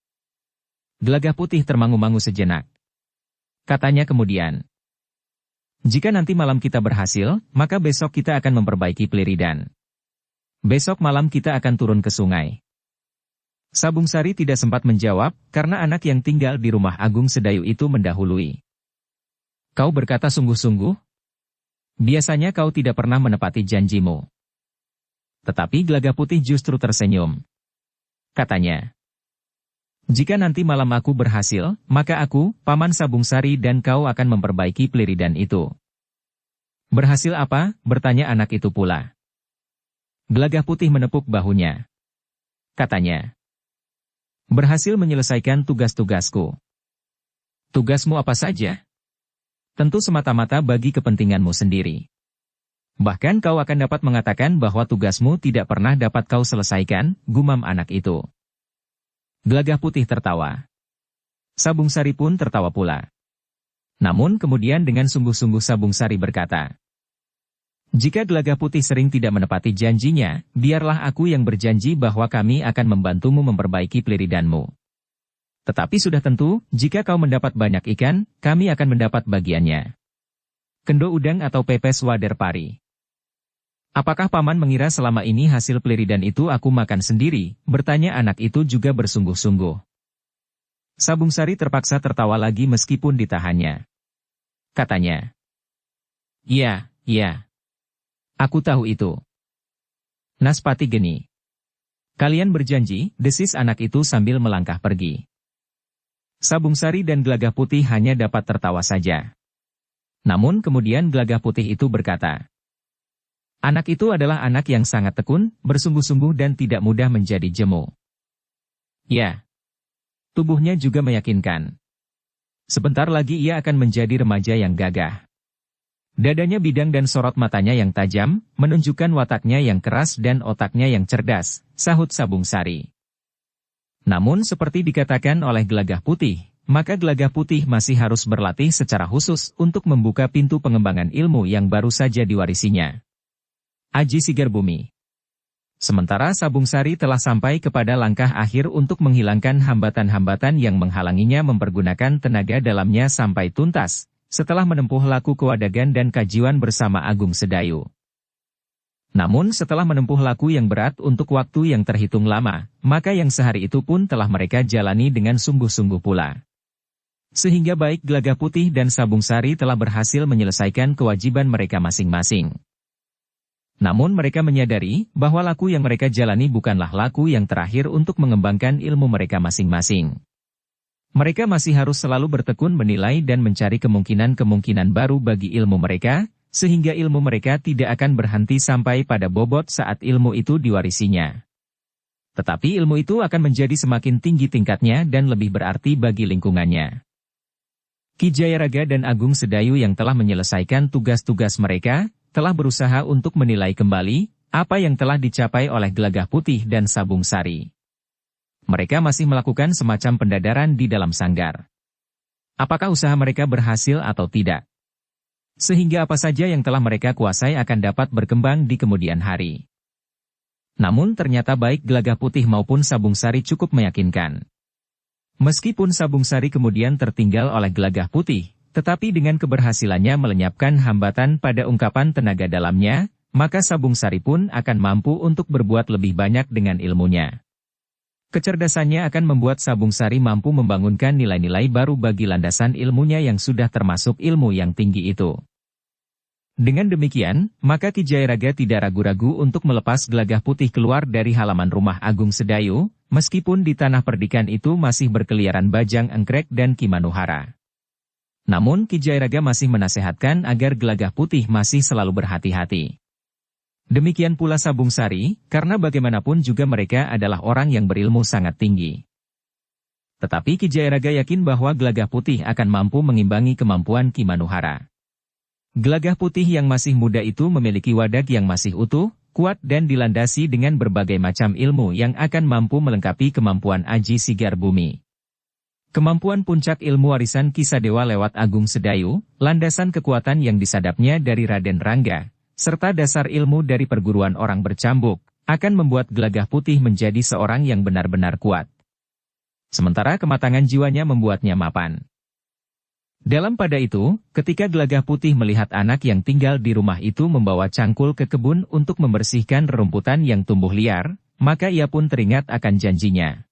Gelagah Putih termangu-mangu sejenak. Katanya kemudian. Jika nanti malam kita berhasil, maka besok kita akan memperbaiki Pleridan. Besok malam kita akan turun ke sungai. Sabung Sari tidak sempat menjawab, karena anak yang tinggal di rumah Agung Sedayu itu mendahului. Kau berkata sungguh-sungguh? Biasanya kau tidak pernah menepati janjimu. Tetapi Gelagah Putih justru tersenyum. Katanya, jika nanti malam aku berhasil, maka aku, Paman Sabung Sari dan kau akan memperbaiki Pleridan itu. Berhasil apa? Bertanya anak itu pula. Gelagah Putih menepuk bahunya. Katanya, berhasil menyelesaikan tugas-tugasku. Tugasmu apa saja? Tentu semata-mata bagi kepentinganmu sendiri. Bahkan kau akan dapat mengatakan bahwa tugasmu tidak pernah dapat kau selesaikan, gumam anak itu. Gelagah Putih tertawa. Sabung Sari pun tertawa pula. Namun kemudian dengan sungguh-sungguh Sabung Sari berkata, jika Gelagah Putih sering tidak menepati janjinya, biarlah aku yang berjanji bahwa kami akan membantumu memperbaiki Pleridanmu. Tetapi sudah tentu, jika kau mendapat banyak ikan, kami akan mendapat bagiannya. Kendo udang atau pepes wader pari. Apakah Paman mengira selama ini hasil Pleridan itu aku makan sendiri? Bertanya anak itu juga bersungguh-sungguh. Sabung Sari terpaksa tertawa lagi meskipun ditahannya. Katanya, iya, iya. Aku tahu itu. Naspati Geni. Kalian berjanji, desis anak itu sambil melangkah pergi. Sabung Sari dan Gelagah Putih hanya dapat tertawa saja. Namun kemudian Gelagah Putih itu berkata, anak itu adalah anak yang sangat tekun, bersungguh-sungguh dan tidak mudah menjadi jemu. Ya. Tubuhnya juga meyakinkan. Sebentar lagi ia akan menjadi remaja yang gagah. Dadanya bidang dan sorot matanya yang tajam, menunjukkan wataknya yang keras dan otaknya yang cerdas, sahut Sabung Sari. Namun seperti dikatakan oleh Gelagah Putih, maka Gelagah Putih masih harus berlatih secara khusus untuk membuka pintu pengembangan ilmu yang baru saja diwarisinya. Aji Sigar Bumi. Sementara Sabung Sari telah sampai kepada langkah akhir untuk menghilangkan hambatan-hambatan yang menghalanginya mempergunakan tenaga dalamnya sampai tuntas, setelah menempuh laku kewadagan dan kajian bersama Agung Sedayu. Namun setelah menempuh laku yang berat untuk waktu yang terhitung lama, maka yang sehari itu pun telah mereka jalani dengan sungguh-sungguh pula. Sehingga baik Gelagah Putih dan Sabung Sari telah berhasil menyelesaikan kewajiban mereka masing-masing. Namun mereka menyadari bahwa laku yang mereka jalani bukanlah laku yang terakhir untuk mengembangkan ilmu mereka masing-masing. Mereka masih harus selalu bertekun menilai dan mencari kemungkinan-kemungkinan baru bagi ilmu mereka, sehingga ilmu mereka tidak akan berhenti sampai pada bobot saat ilmu itu diwarisinya. Tetapi ilmu itu akan menjadi semakin tinggi tingkatnya dan lebih berarti bagi lingkungannya. Ki Jayaraga dan Agung Sedayu yang telah menyelesaikan tugas-tugas mereka, telah berusaha untuk menilai kembali apa yang telah dicapai oleh Gelagah Putih dan Sabung Sari. Mereka masih melakukan semacam pendadaran di dalam sanggar. Apakah usaha mereka berhasil atau tidak? Sehingga apa saja yang telah mereka kuasai akan dapat berkembang di kemudian hari. Namun ternyata baik Gelagah Putih maupun Sabung Sari cukup meyakinkan. Meskipun Sabung Sari kemudian tertinggal oleh Gelagah Putih, tetapi dengan keberhasilannya melenyapkan hambatan pada ungkapan tenaga dalamnya, maka Sabung Sari pun akan mampu untuk berbuat lebih banyak dengan ilmunya. Kecerdasannya akan membuat Sabung Sari mampu membangunkan nilai-nilai baru bagi landasan ilmunya yang sudah termasuk ilmu yang tinggi itu. Dengan demikian, maka Ki Jayaraga tidak ragu-ragu untuk melepas Gelagah Putih keluar dari halaman rumah Agung Sedayu, meskipun di tanah perdikan itu masih berkeliaran Bajang Engkrek dan Ki Manuhara. Namun Ki Jayaraga masih menasehatkan agar Gelagah Putih masih selalu berhati-hati. Demikian pula Sabung Sari, karena bagaimanapun juga mereka adalah orang yang berilmu sangat tinggi. Tetapi Ki Jayaraga yakin bahwa Gelagah Putih akan mampu mengimbangi kemampuan Ki Manuhara. Gelagah Putih yang masih muda itu memiliki wadak yang masih utuh, kuat dan dilandasi dengan berbagai macam ilmu yang akan mampu melengkapi kemampuan Aji Sigar Bumi. Kemampuan puncak ilmu warisan Ki Sadewa lewat Agung Sedayu, landasan kekuatan yang disadapnya dari Raden Rangga, serta dasar ilmu dari perguruan orang bercambuk, akan membuat Gelagah Putih menjadi seorang yang benar-benar kuat. Sementara kematangan jiwanya membuatnya mapan. Dalam pada itu, ketika Gelagah Putih melihat anak yang tinggal di rumah itu membawa cangkul ke kebun untuk membersihkan rerumputan yang tumbuh liar, maka ia pun teringat akan janjinya.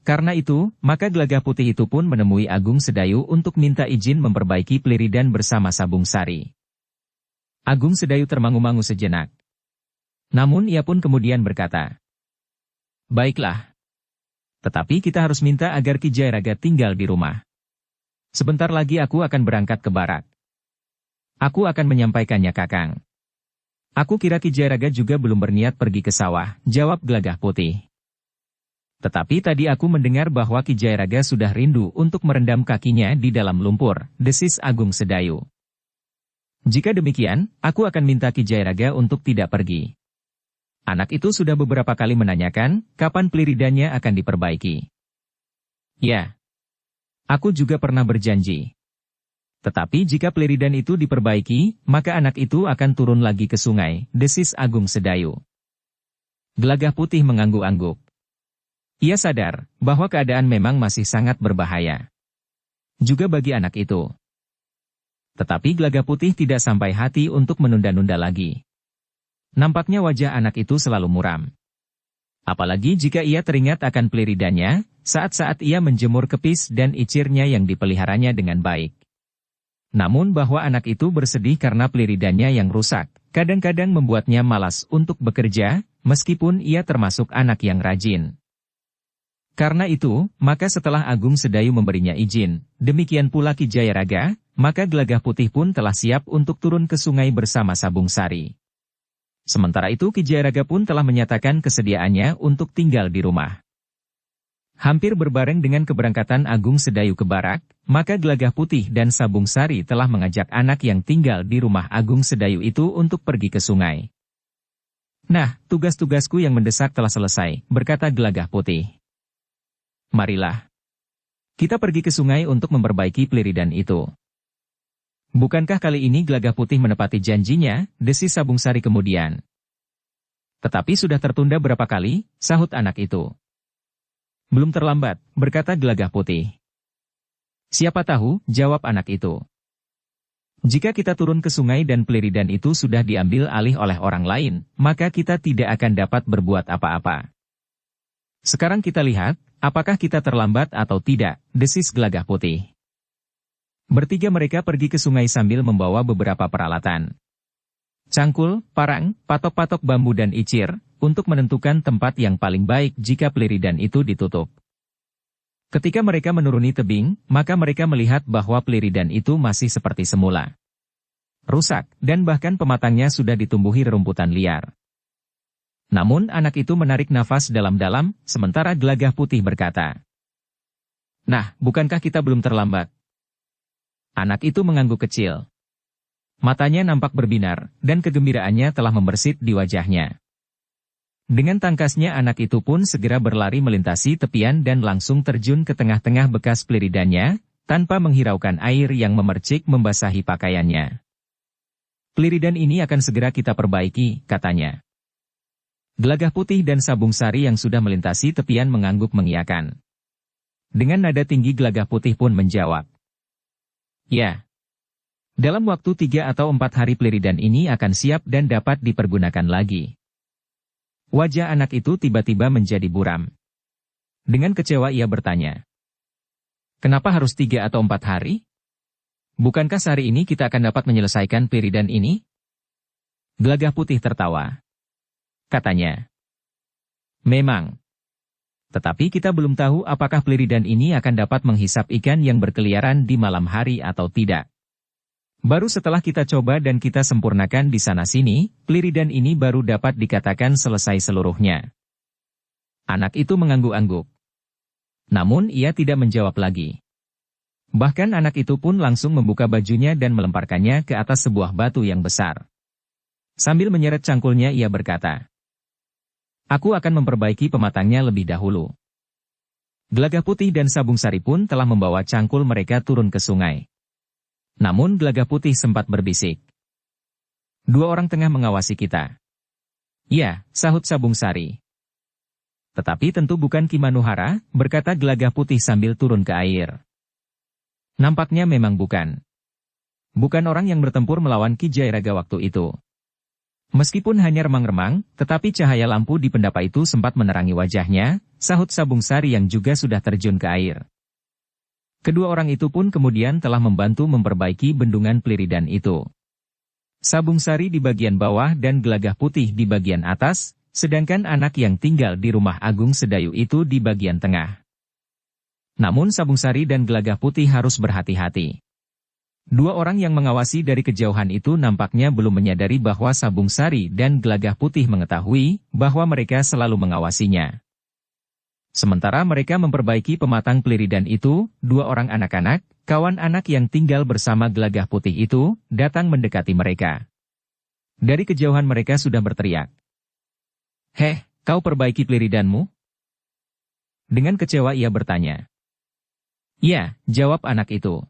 Karena itu, maka Gelagah Putih itu pun menemui Agung Sedayu untuk minta izin memperbaiki Pleridan bersama Sabung Sari. Agung Sedayu termangu-mangu sejenak. Namun ia pun kemudian berkata, "Baiklah. Tetapi kita harus minta agar Ki Jayaraga tinggal di rumah. Sebentar lagi aku akan berangkat ke barak. Aku akan menyampaikannya Kakang." "Aku kira Ki Jayaraga juga belum berniat pergi ke sawah," jawab Gelagah Putih. "Tetapi tadi aku mendengar bahwa Ki Jayaraga sudah rindu untuk merendam kakinya di dalam lumpur," desis Agung Sedayu. "Jika demikian, aku akan minta Ki Jayaraga untuk tidak pergi. Anak itu sudah beberapa kali menanyakan, kapan Pleridannya akan diperbaiki." "Ya. Aku juga pernah berjanji. Tetapi jika Pleridan itu diperbaiki, maka anak itu akan turun lagi ke sungai," desis Agung Sedayu. Gelagah Putih mengangguk-angguk. Ia sadar bahwa keadaan memang masih sangat berbahaya. Juga bagi anak itu. Tetapi Gelagah Putih tidak sampai hati untuk menunda-nunda lagi. Nampaknya wajah anak itu selalu muram. Apalagi jika ia teringat akan Pleridannya, saat-saat ia menjemur kepis dan icirnya yang dipeliharanya dengan baik. Namun bahwa anak itu bersedih karena Pleridannya yang rusak, kadang-kadang membuatnya malas untuk bekerja, meskipun ia termasuk anak yang rajin. Karena itu, maka setelah Agung Sedayu memberinya izin, demikian pula Ki Jayaraga, maka Gelagah Putih pun telah siap untuk turun ke sungai bersama Sabung Sari. Sementara itu Ki Jayaraga pun telah menyatakan kesediaannya untuk tinggal di rumah. Hampir berbareng dengan keberangkatan Agung Sedayu ke barak, maka Gelagah Putih dan Sabung Sari telah mengajak anak yang tinggal di rumah Agung Sedayu itu untuk pergi ke sungai. "Nah, tugas-tugasku yang mendesak telah selesai," berkata Gelagah Putih. "Marilah. Kita pergi ke sungai untuk memperbaiki Pleridan itu." "Bukankah kali ini Gelagah Putih menepati janjinya?" desis Sabung Sari kemudian. "Tetapi sudah tertunda berapa kali?" sahut anak itu. "Belum terlambat," berkata Gelagah Putih. "Siapa tahu," jawab anak itu. "Jika kita turun ke sungai dan Pleridan itu sudah diambil alih oleh orang lain, maka kita tidak akan dapat berbuat apa-apa. Sekarang kita lihat, apakah kita terlambat atau tidak," desis Gelagah Putih. Bertiga mereka pergi ke sungai sambil membawa beberapa peralatan. Cangkul, parang, patok-patok bambu dan icir, untuk menentukan tempat yang paling baik jika Pleridan itu ditutup. Ketika mereka menuruni tebing, maka mereka melihat bahwa Pleridan itu masih seperti semula. Rusak, dan bahkan pematangnya sudah ditumbuhi rerumputan liar. Namun anak itu menarik nafas dalam-dalam, sementara Gelagah Putih berkata, "Nah, bukankah kita belum terlambat?" Anak itu mengangguk kecil. Matanya nampak berbinar, dan kegembiraannya telah membersit di wajahnya. Dengan tangkasnya anak itu pun segera berlari melintasi tepian dan langsung terjun ke tengah-tengah bekas Pleridannya, tanpa menghiraukan air yang memercik membasahi pakaiannya. "Pleridan ini akan segera kita perbaiki," katanya. Gelagah Putih dan Sabung Sari yang sudah melintasi tepian mengangguk mengiyakan. Dengan nada tinggi Gelagah Putih pun menjawab, "Ya. Dalam waktu 3 atau 4 hari Pleridan ini akan siap dan dapat dipergunakan lagi." Wajah anak itu tiba-tiba menjadi buram. Dengan kecewa ia bertanya, "Kenapa harus 3 atau 4 hari? Bukankah sehari ini kita akan dapat menyelesaikan Pleridan ini?" Gelagah Putih tertawa. Katanya, "Memang. Tetapi kita belum tahu apakah Pleridan ini akan dapat menghisap ikan yang berkeliaran di malam hari atau tidak. Baru setelah kita coba dan kita sempurnakan di sana-sini, Pleridan ini baru dapat dikatakan selesai seluruhnya." Anak itu mengangguk-angguk. Namun ia tidak menjawab lagi. Bahkan anak itu pun langsung membuka bajunya dan melemparkannya ke atas sebuah batu yang besar. Sambil menyeret cangkulnya ia berkata, "Aku akan memperbaiki pematangnya lebih dahulu." Gelagah Putih dan Sabung Sari pun telah membawa cangkul mereka turun ke sungai. Namun Gelagah Putih sempat berbisik, "2 orang tengah mengawasi kita." "Ya," sahut Sabung Sari. "Tetapi tentu bukan Ki Manuhara," berkata Gelagah Putih sambil turun ke air. Nampaknya memang bukan. Bukan orang yang bertempur melawan Ki Jairaga waktu itu. Meskipun hanya remang-remang, tetapi cahaya lampu di pendapa itu sempat menerangi wajahnya, sahut Sabung Sari yang juga sudah terjun ke air. Kedua orang itu pun kemudian telah membantu memperbaiki bendungan Pliridan itu. Sabung Sari di bagian bawah dan Gelagah Putih di bagian atas, sedangkan anak yang tinggal di rumah Agung Sedayu itu di bagian tengah. Namun Sabung Sari dan Gelagah Putih harus berhati-hati. Dua orang yang mengawasi dari kejauhan itu nampaknya belum menyadari bahwa Sabung Sari dan Gelagah Putih mengetahui bahwa mereka selalu mengawasinya. Sementara mereka memperbaiki pematang Pliridan itu, dua orang anak-anak, kawan anak yang tinggal bersama Gelagah Putih itu, datang mendekati mereka. Dari kejauhan mereka sudah berteriak. "Heh, kau perbaiki Pliridanmu?" Dengan kecewa ia bertanya. "Iya," jawab anak itu.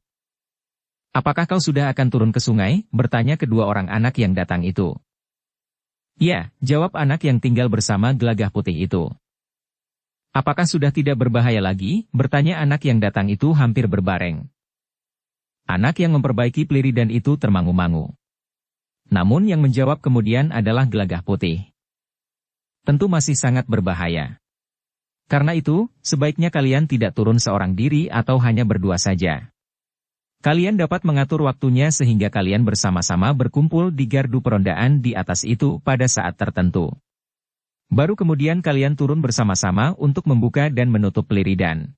"Apakah kau sudah akan turun ke sungai?" bertanya kedua orang anak yang datang itu. "Ya," jawab anak yang tinggal bersama Gelagah Putih itu. "Apakah sudah tidak berbahaya lagi?" bertanya anak yang datang itu hampir berbareng. Anak yang memperbaiki Pliridan itu termangu-mangu. Namun yang menjawab kemudian adalah Gelagah Putih. "Tentu masih sangat berbahaya. Karena itu, sebaiknya kalian tidak turun seorang diri atau hanya berdua saja. Kalian dapat mengatur waktunya sehingga kalian bersama-sama berkumpul di gardu perondaan di atas itu pada saat tertentu. Baru kemudian kalian turun bersama-sama untuk membuka dan menutup Pliridan.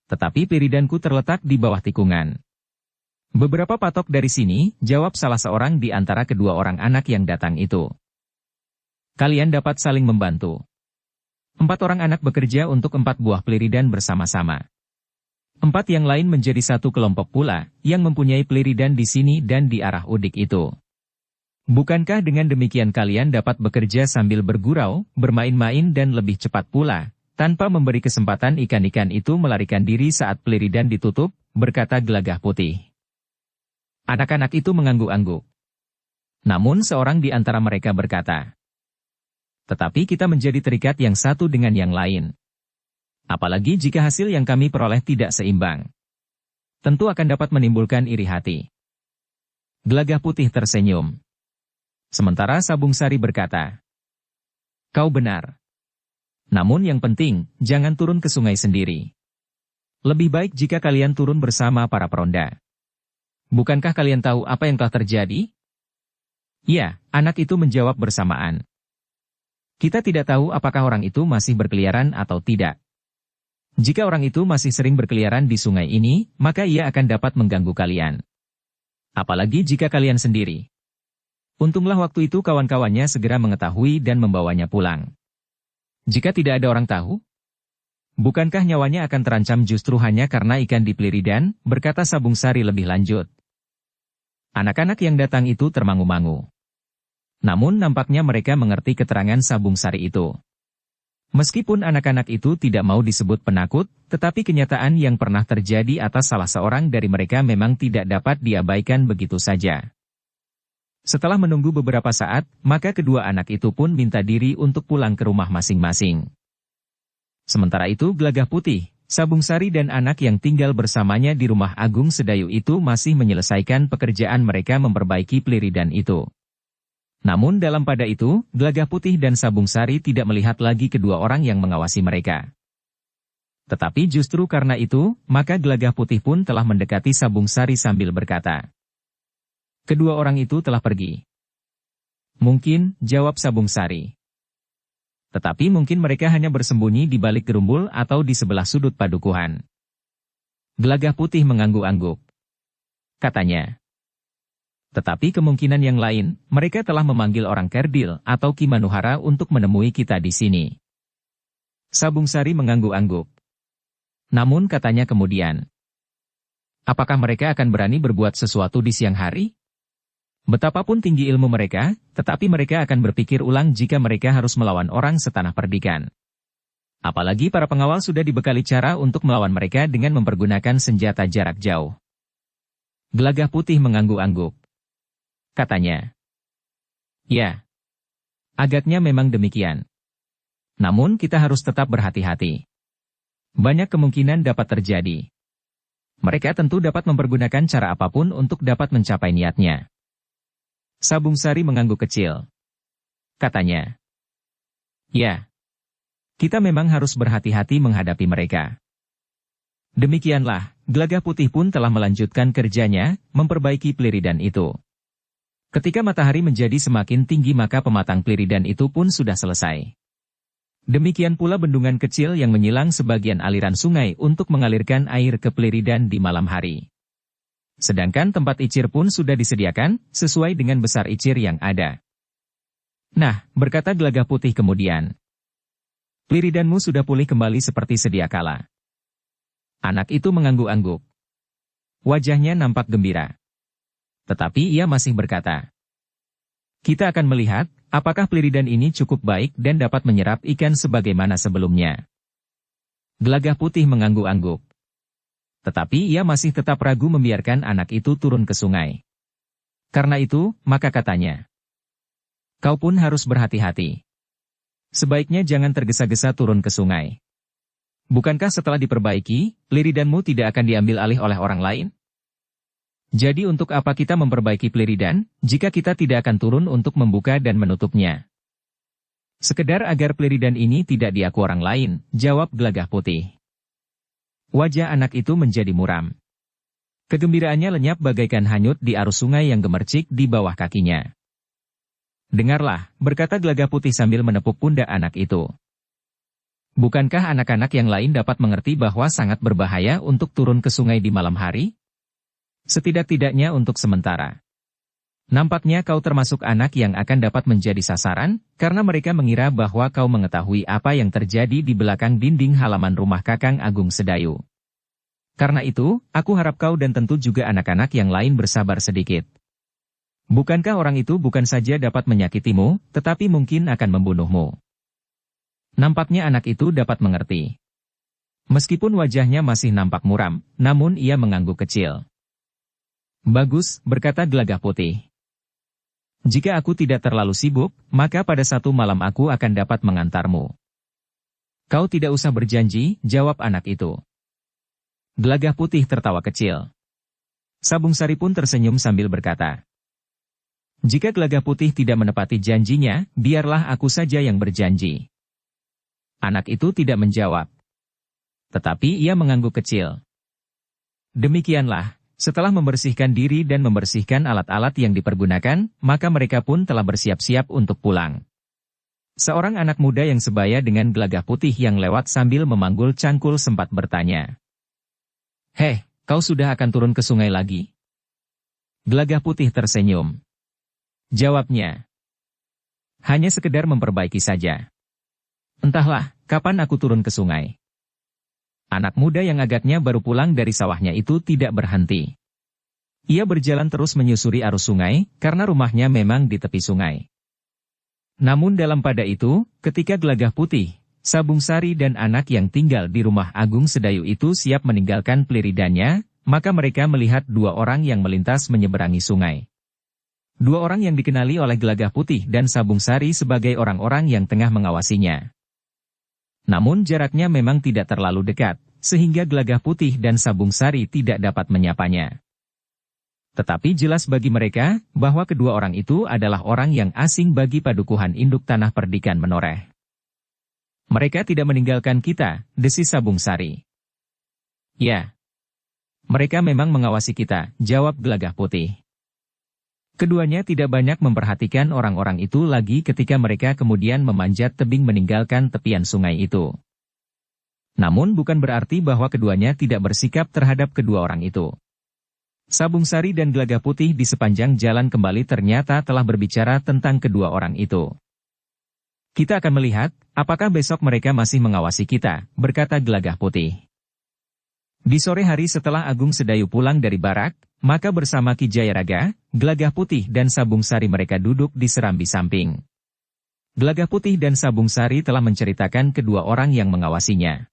Tetapi Pliridanku terletak di bawah tikungan." "Beberapa patok dari sini," jawab salah seorang di antara kedua orang anak yang datang itu. "Kalian dapat saling membantu. 4 orang anak bekerja untuk 4 buah Pliridan bersama-sama. 4 yang lain menjadi satu kelompok pula, yang mempunyai Pliridan di sini dan di arah udik itu. Bukankah dengan demikian kalian dapat bekerja sambil bergurau, bermain-main dan lebih cepat pula, tanpa memberi kesempatan ikan-ikan itu melarikan diri saat Pliridan ditutup?" berkata Gelagah Putih. Anak-anak itu mengangguk-angguk. Namun seorang di antara mereka berkata, "Tetapi kita menjadi terikat yang satu dengan yang lain. Apalagi jika hasil yang kami peroleh tidak seimbang. Tentu akan dapat menimbulkan iri hati." Gelagah Putih tersenyum. Sementara Sabung Sari berkata, "Kau benar. Namun yang penting, jangan turun ke sungai sendiri. Lebih baik jika kalian turun bersama para peronda. Bukankah kalian tahu apa yang telah terjadi?" "Ya," anak itu menjawab bersamaan. "Kita tidak tahu apakah orang itu masih berkeliaran atau tidak. Jika orang itu masih sering berkeliaran di sungai ini, maka ia akan dapat mengganggu kalian. Apalagi jika kalian sendiri." Untunglah waktu itu kawan-kawannya segera mengetahui dan membawanya pulang. Jika tidak ada orang tahu, bukankah nyawanya akan terancam justru hanya karena ikan di Pliridan, berkata Sabung Sari lebih lanjut. Anak-anak yang datang itu termangu-mangu. Namun nampaknya mereka mengerti keterangan Sabung Sari itu. Meskipun anak-anak itu tidak mau disebut penakut, tetapi kenyataan yang pernah terjadi atas salah seorang dari mereka memang tidak dapat diabaikan begitu saja. Setelah menunggu beberapa saat, maka kedua anak itu pun minta diri untuk pulang ke rumah masing-masing. Sementara itu Gelagah Putih, Sabung Sari dan anak yang tinggal bersamanya di rumah Agung Sedayu itu masih menyelesaikan pekerjaan mereka memperbaiki Pliridan itu. Namun dalam pada itu, Gelagah Putih dan Sabung Sari tidak melihat lagi kedua orang yang mengawasi mereka. Tetapi justru karena itu, maka Gelagah Putih pun telah mendekati Sabung Sari sambil berkata, "Kedua orang itu telah pergi." "Mungkin," jawab Sabung Sari. "Tetapi mungkin mereka hanya bersembunyi di balik gerumbul atau di sebelah sudut padukuhan." Gelagah Putih mengangguk-angguk. Katanya, "Tetapi kemungkinan yang lain, mereka telah memanggil orang Kerdil atau Ki Manuhara untuk menemui kita di sini." Sabung Sari mengangguk-angguk. Namun katanya kemudian, "Apakah mereka akan berani berbuat sesuatu di siang hari? Betapapun tinggi ilmu mereka, tetapi mereka akan berpikir ulang jika mereka harus melawan orang setanah perdikan. Apalagi para pengawal sudah dibekali cara untuk melawan mereka dengan mempergunakan senjata jarak jauh." Gelagah Putih mengangguk-angguk. Katanya, "Ya, agaknya memang demikian. Namun kita harus tetap berhati-hati. Banyak kemungkinan dapat terjadi. Mereka tentu dapat mempergunakan cara apapun untuk dapat mencapai niatnya. Sabung Sari mengangguk kecil. Katanya, "Ya, kita memang harus berhati-hati menghadapi mereka." Demikianlah, Gelagah Putih pun telah melanjutkan kerjanya, memperbaiki Pliridan itu. Ketika matahari menjadi semakin tinggi maka pematang Pliridan itu pun sudah selesai. Demikian pula bendungan kecil yang menyilang sebagian aliran sungai untuk mengalirkan air ke Pliridan di malam hari. Sedangkan tempat icir pun sudah disediakan, sesuai dengan besar icir yang ada. Nah, berkata Gelagah Putih kemudian, "Pliridanmu sudah pulih kembali seperti sedia kala." Anak itu mengangguk-angguk. Wajahnya nampak gembira. Tetapi ia masih berkata, "Kita akan melihat, apakah Pliridan ini cukup baik dan dapat menyerap ikan sebagaimana sebelumnya." Gelagah Putih mengangguk-angguk. Tetapi ia masih tetap ragu membiarkan anak itu turun ke sungai. Karena itu, maka katanya, "Kau pun harus berhati-hati. Sebaiknya jangan tergesa-gesa turun ke sungai. Bukankah setelah diperbaiki, Pliridanmu tidak akan diambil alih oleh orang lain? Jadi untuk apa kita memperbaiki Pliridan, jika kita tidak akan turun untuk membuka dan menutupnya?" "Sekedar agar Pliridan ini tidak diaku orang lain," jawab Gelagah Putih. Wajah anak itu menjadi muram. Kegembiraannya lenyap bagaikan hanyut di arus sungai yang gemercik di bawah kakinya. "Dengarlah," berkata Gelagah Putih sambil menepuk pundak anak itu. "Bukankah anak-anak yang lain dapat mengerti bahwa sangat berbahaya untuk turun ke sungai di malam hari? Setidak-tidaknya untuk sementara. Nampaknya kau termasuk anak yang akan dapat menjadi sasaran, karena mereka mengira bahwa kau mengetahui apa yang terjadi di belakang dinding halaman rumah Kakang Agung Sedayu. Karena itu, aku harap kau dan tentu juga anak-anak yang lain bersabar sedikit. Bukankah orang itu bukan saja dapat menyakitimu, tetapi mungkin akan membunuhmu?" Nampaknya anak itu dapat mengerti. Meskipun wajahnya masih nampak muram, namun ia mengangguk kecil. "Bagus," berkata Gelagah Putih. "Jika aku tidak terlalu sibuk, maka pada satu malam aku akan dapat mengantarmu." "Kau tidak usah berjanji," jawab anak itu. Gelagah Putih tertawa kecil. Sabung Sari pun tersenyum sambil berkata, "Jika Gelagah Putih tidak menepati janjinya, biarlah aku saja yang berjanji." Anak itu tidak menjawab. Tetapi ia mengangguk kecil. Demikianlah. Setelah membersihkan diri dan membersihkan alat-alat yang dipergunakan, maka mereka pun telah bersiap-siap untuk pulang. Seorang anak muda yang sebaya dengan Gelagah Putih yang lewat sambil memanggul cangkul sempat bertanya, "Heh, kau sudah akan turun ke sungai lagi?" Gelagah Putih tersenyum. Jawabnya, "Hanya sekedar memperbaiki saja. Entahlah, kapan aku turun ke sungai." Anak muda yang agaknya baru pulang dari sawahnya itu tidak berhenti. Ia berjalan terus menyusuri arus sungai, karena rumahnya memang di tepi sungai. Namun dalam pada itu, ketika Gelagah Putih, Sabung Sari dan anak yang tinggal di rumah Agung Sedayu itu siap meninggalkan Pliridannya, maka mereka melihat dua orang yang melintas menyeberangi sungai. Dua orang yang dikenali oleh Gelagah Putih dan Sabung Sari sebagai orang-orang yang tengah mengawasinya. Namun jaraknya memang tidak terlalu dekat, sehingga Gelagah Putih dan Sabung Sari tidak dapat menyapanya. Tetapi jelas bagi mereka, bahwa kedua orang itu adalah orang yang asing bagi padukuhan induk Tanah Perdikan Menoreh. "Mereka tidak meninggalkan kita," desis Sabung Sari. "Ya. Mereka memang mengawasi kita," jawab Gelagah Putih. Keduanya tidak banyak memperhatikan orang-orang itu lagi ketika mereka kemudian memanjat tebing meninggalkan tepian sungai itu. Namun bukan berarti bahwa keduanya tidak bersikap terhadap kedua orang itu. Sabung Sari dan Gelagah Putih di sepanjang jalan kembali ternyata telah berbicara tentang kedua orang itu. "Kita akan melihat, apakah besok mereka masih mengawasi kita," berkata Gelagah Putih. Di sore hari setelah Agung Sedayu pulang dari barak, maka bersama Ki Jayaraga, Gelagah Putih dan Sabung Sari mereka duduk di serambi samping. Gelagah Putih dan Sabung Sari telah menceritakan kedua orang yang mengawasinya.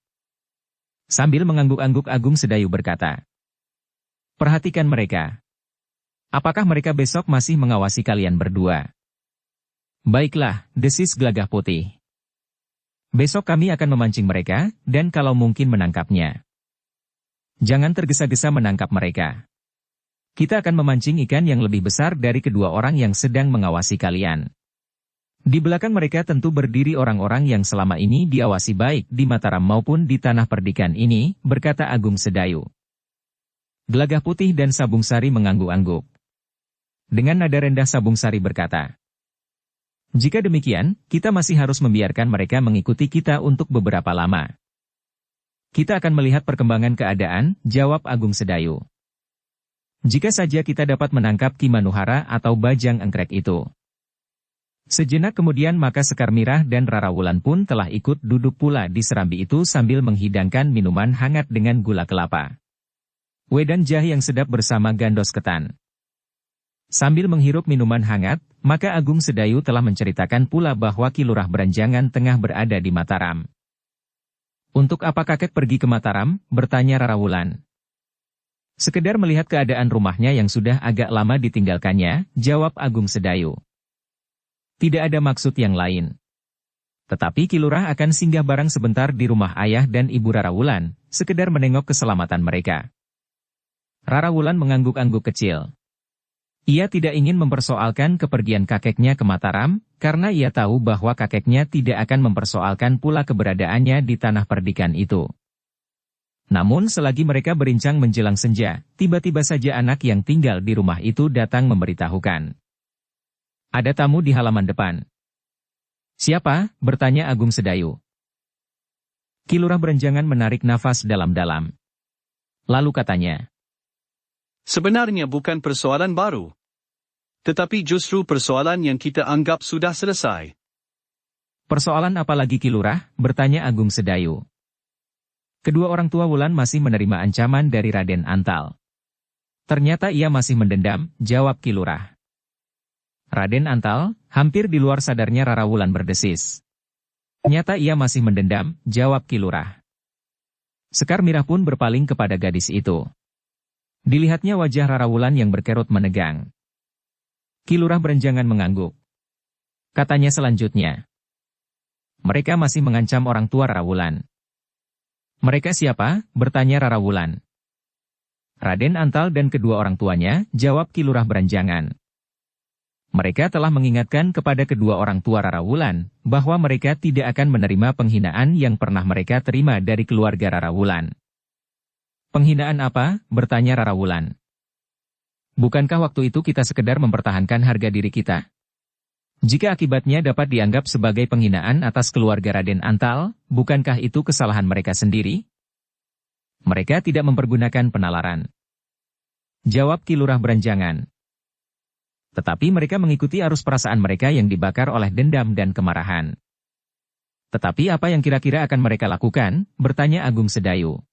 Sambil mengangguk-angguk Agung Sedayu berkata, "Perhatikan mereka. Apakah mereka besok masih mengawasi kalian berdua?" "Baiklah," desis Gelagah Putih. "Besok kami akan memancing mereka, dan kalau mungkin menangkapnya. Jangan tergesa-gesa menangkap mereka. Kita akan memancing ikan yang lebih besar dari kedua orang yang sedang mengawasi kalian. Di belakang mereka tentu berdiri orang-orang yang selama ini diawasi baik di Mataram maupun di Tanah Perdikan ini, berkata Agung Sedayu. Gelagah Putih dan Sabung Sari mengangguk-angguk. Dengan nada rendah Sabung Sari berkata, "Jika demikian, kita masih harus membiarkan mereka mengikuti kita untuk beberapa lama." "Kita akan melihat perkembangan keadaan," jawab Agung Sedayu. "Jika saja kita dapat menangkap Ki Manuhara atau Bajang Engkrek itu." Sejenak kemudian maka Sekar Mirah dan Rara Wulan pun telah ikut duduk pula di serambi itu sambil menghidangkan minuman hangat dengan gula kelapa. Wedang jahe yang sedap bersama gandos ketan. Sambil menghirup minuman hangat, maka Agung Sedayu telah menceritakan pula bahwa Ki Lurah Beranjangan tengah berada di Mataram. "Untuk apa kakek pergi ke Mataram?" bertanya Rara Wulan. "Sekedar melihat keadaan rumahnya yang sudah agak lama ditinggalkannya," jawab Agung Sedayu. "Tidak ada maksud yang lain. Tetapi Ki Lurah akan singgah barang sebentar di rumah ayah dan ibu Rara Wulan, sekedar menengok keselamatan mereka." Rara Wulan mengangguk-angguk kecil. Ia tidak ingin mempersoalkan kepergian kakeknya ke Mataram, karena ia tahu bahwa kakeknya tidak akan mempersoalkan pula keberadaannya di Tanah Perdikan itu. Namun selagi mereka berincang menjelang senja, tiba-tiba saja anak yang tinggal di rumah itu datang memberitahukan. Ada tamu di halaman depan. "Siapa?" bertanya Agung Sedayu. Ki Lurah Beranjangan menarik nafas dalam-dalam. Lalu katanya, "Sebenarnya bukan persoalan baru. Tetapi justru persoalan yang kita anggap sudah selesai." "Persoalan apa lagi Ki Lurah?" bertanya Agung Sedayu. Kedua orang tua Wulan masih menerima ancaman dari Raden Antal. "Ternyata ia masih mendendam," jawab Ki Lurah. "Raden Antal?" hampir di luar sadarnya Rara Wulan berdesis. "Ternyata ia masih mendendam," jawab Ki Lurah. Sekar Mirah pun berpaling kepada gadis itu. Dilihatnya wajah Rara Wulan yang berkerut menegang. Ki Lurah Beranjangan mengangguk. Katanya selanjutnya, "Mereka masih mengancam orang tua Rara Wulan." "Mereka siapa?" bertanya Rara Wulan. "Raden Antal dan kedua orang tuanya," jawab Ki Lurah Beranjangan. "Mereka telah mengingatkan kepada kedua orang tua Rara Wulan, bahwa mereka tidak akan menerima penghinaan yang pernah mereka terima dari keluarga Rara Wulan." "Penghinaan apa?" bertanya Rara Wulan. "Bukankah waktu itu kita sekedar mempertahankan harga diri kita? Jika akibatnya dapat dianggap sebagai penghinaan atas keluarga Raden Antal, bukankah itu kesalahan mereka sendiri? Mereka tidak mempergunakan penalaran," jawab Ki Lurah Beranjangan. "Tetapi mereka mengikuti arus perasaan mereka yang dibakar oleh dendam dan kemarahan." "Tetapi apa yang kira-kira akan mereka lakukan?" bertanya Agung Sedayu.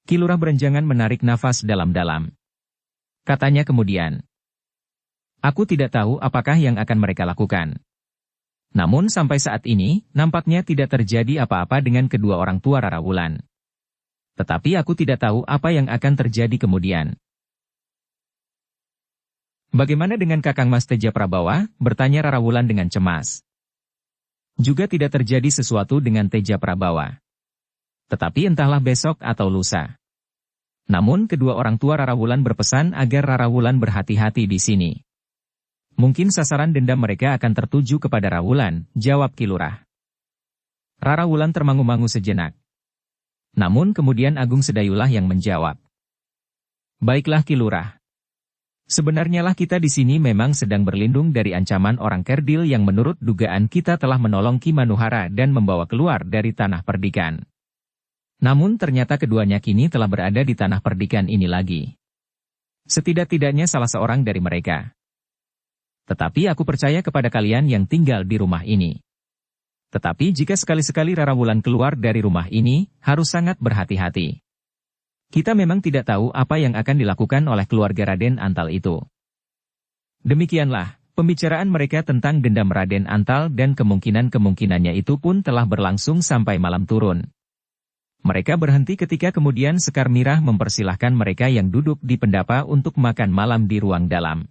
Ki Lurah Beranjangan menarik nafas dalam-dalam. Katanya kemudian, "Aku tidak tahu apakah yang akan mereka lakukan. Namun sampai saat ini, nampaknya tidak terjadi apa-apa dengan kedua orang tua Rara Wulan. Tetapi aku tidak tahu apa yang akan terjadi kemudian." "Bagaimana dengan Kakang Mas Teja Prabawa?" bertanya Rara Wulan dengan cemas. "Juga tidak terjadi sesuatu dengan Teja Prabawa. Tetapi entahlah besok atau lusa." Namun kedua orang tua Rara Wulan berpesan agar Rara Wulan berhati-hati di sini. "Mungkin sasaran dendam mereka akan tertuju kepada Rara Wulan," jawab Ki Lurah. Rara Wulan termangu-mangu sejenak. Namun kemudian Agung Sedayulah yang menjawab. "Baiklah Ki Lurah. Sebenarnya lah kita di sini memang sedang berlindung dari ancaman orang kerdil yang menurut dugaan kita telah menolong Ki Manuhara dan membawa keluar dari Tanah Perdikan. Namun ternyata keduanya kini telah berada di Tanah Perdikan ini lagi. Setidak-tidaknya salah seorang dari mereka. Tetapi aku percaya kepada kalian yang tinggal di rumah ini. Tetapi jika sekali-sekali Rara Wulan keluar dari rumah ini, harus sangat berhati-hati. Kita memang tidak tahu apa yang akan dilakukan oleh keluarga Raden Antal itu." Demikianlah, pembicaraan mereka tentang dendam Raden Antal dan kemungkinan-kemungkinannya itu pun telah berlangsung sampai malam turun. Mereka berhenti ketika kemudian Sekar Mirah mempersilahkan mereka yang duduk di pendapa untuk makan malam di ruang dalam.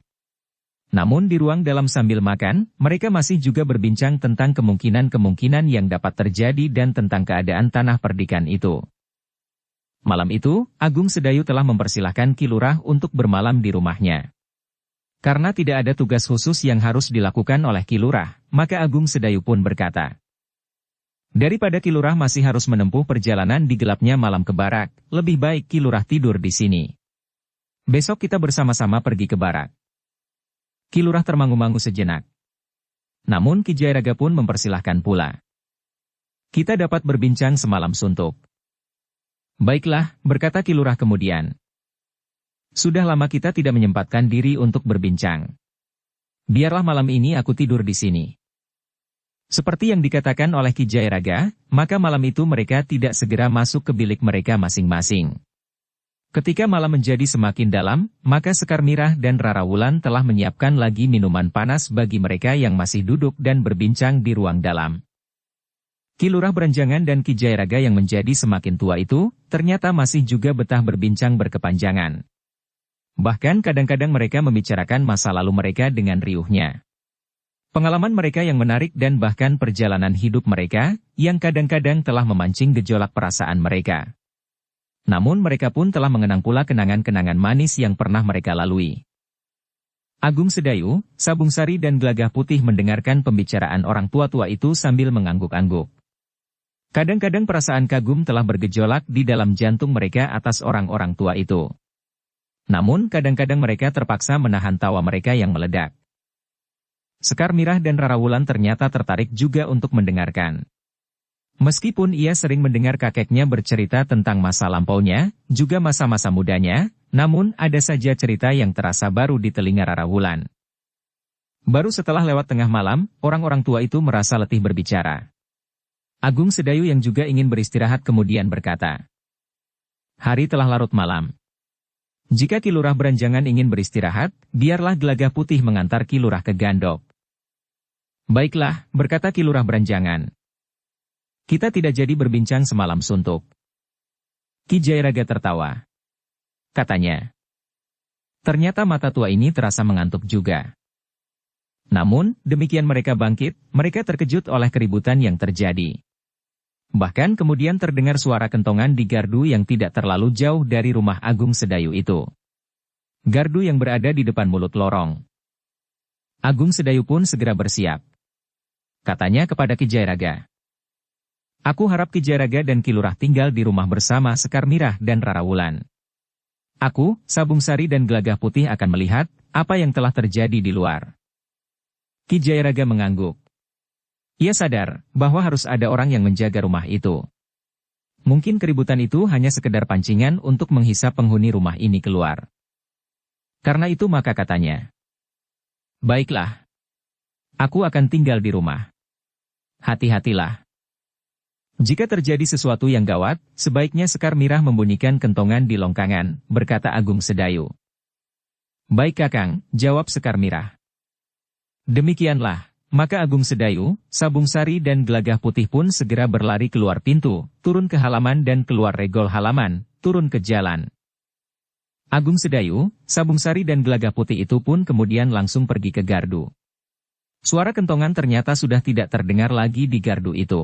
Namun di ruang dalam sambil makan, mereka masih juga berbincang tentang kemungkinan-kemungkinan yang dapat terjadi dan tentang keadaan Tanah Perdikan itu. Malam itu, Agung Sedayu telah mempersilahkan Ki Lurah untuk bermalam di rumahnya. Karena tidak ada tugas khusus yang harus dilakukan oleh Ki Lurah, maka Agung Sedayu pun berkata, daripada Ki Lurah masih harus menempuh perjalanan di gelapnya malam ke barak, lebih baik Ki Lurah tidur di sini. Besok kita bersama-sama pergi ke barak. Ki Lurah termangu-mangu sejenak. Namun Ki Jayaraga pun mempersilahkan pula. Kita dapat berbincang semalam suntuk. Baiklah, berkata Ki Lurah kemudian. Sudah lama kita tidak menyempatkan diri untuk berbincang. Biarlah malam ini aku tidur di sini. Seperti yang dikatakan oleh Ki Jayaraga, maka malam itu mereka tidak segera masuk ke bilik mereka masing-masing. Ketika malam menjadi semakin dalam, maka Sekar Mirah dan Rara Wulan telah menyiapkan lagi minuman panas bagi mereka yang masih duduk dan berbincang di ruang dalam. Ki Lurah Beranjangan dan Ki Jayaraga yang menjadi semakin tua itu, ternyata masih juga betah berbincang berkepanjangan. Bahkan kadang-kadang mereka membicarakan masa lalu mereka dengan riuhnya. Pengalaman mereka yang menarik dan bahkan perjalanan hidup mereka, yang kadang-kadang telah memancing gejolak perasaan mereka. Namun mereka pun telah mengenang pula kenangan-kenangan manis yang pernah mereka lalui. Agung Sedayu, Sabung Sari dan Gelagah Putih mendengarkan pembicaraan orang tua-tua itu sambil mengangguk-angguk. Kadang-kadang perasaan kagum telah bergejolak di dalam jantung mereka atas orang-orang tua itu. Namun kadang-kadang mereka terpaksa menahan tawa mereka yang meledak. Sekar Mirah dan Rara Wulan ternyata tertarik juga untuk mendengarkan. Meskipun ia sering mendengar kakeknya bercerita tentang masa lampaunya, juga masa-masa mudanya, namun ada saja cerita yang terasa baru di telinga Rara Wulan. Baru setelah lewat tengah malam, orang-orang tua itu merasa letih berbicara. Agung Sedayu yang juga ingin beristirahat kemudian berkata, hari telah larut malam. Jika Ki Lurah Beranjangan ingin beristirahat, biarlah Gelagah Putih mengantar Ki Lurah ke Gandok. Baiklah, berkata Ki Lurah Beranjangan. Kita tidak jadi berbincang semalam suntuk. Ki Jayaraga tertawa. Katanya. Ternyata mata tua ini terasa mengantuk juga. Namun, demikian mereka bangkit, mereka terkejut oleh keributan yang terjadi. Bahkan kemudian terdengar suara kentongan di gardu yang tidak terlalu jauh dari rumah Agung Sedayu itu. Gardu yang berada di depan mulut lorong. Agung Sedayu pun segera bersiap. Katanya kepada Ki Jayaraga. Aku harap Ki Jayaraga dan Ki Lurah tinggal di rumah bersama Sekar Mirah dan Rara Wulan. Aku, Sabung Sari dan Gelagah Putih akan melihat apa yang telah terjadi di luar. Ki Jayaraga mengangguk. Ia sadar bahwa harus ada orang yang menjaga rumah itu. Mungkin keributan itu hanya sekedar pancingan untuk menghisap penghuni rumah ini keluar. Karena itu maka katanya. Baiklah. Aku akan tinggal di rumah. Hati-hatilah. Jika terjadi sesuatu yang gawat, sebaiknya Sekar Mirah membunyikan kentongan di longkangan, berkata Agung Sedayu. Baik Kakang, jawab Sekar Mirah. Demikianlah. Maka Agung Sedayu, Sabung Sari dan Gelagah Putih pun segera berlari keluar pintu, turun ke halaman dan keluar regol halaman, turun ke jalan. Agung Sedayu, Sabung Sari dan Gelagah Putih itu pun kemudian langsung pergi ke gardu. Suara kentongan ternyata sudah tidak terdengar lagi di gardu itu.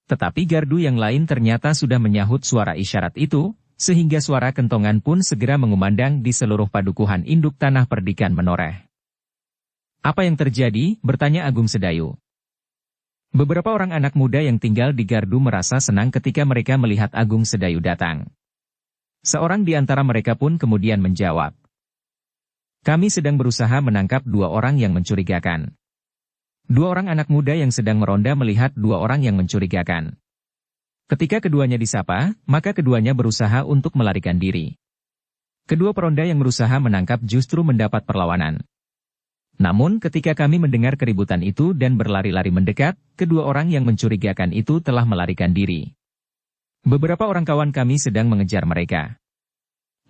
Tetapi gardu yang lain ternyata sudah menyahut suara isyarat itu, sehingga suara kentongan pun segera mengumandang di seluruh padukuhan induk tanah perdikan menoreh. Apa yang terjadi? Bertanya Agung Sedayu. Beberapa orang anak muda yang tinggal di gardu merasa senang ketika mereka melihat Agung Sedayu datang. Seorang di antara mereka pun kemudian menjawab. Kami sedang berusaha menangkap 2 orang yang mencurigakan. 2 orang anak muda yang sedang meronda melihat 2 orang yang mencurigakan. Ketika keduanya disapa, maka keduanya berusaha untuk melarikan diri. Kedua peronda yang berusaha menangkap justru mendapat perlawanan. Namun ketika kami mendengar keributan itu dan berlari-lari mendekat, kedua orang yang mencurigakan itu telah melarikan diri. Beberapa orang kawan kami sedang mengejar mereka.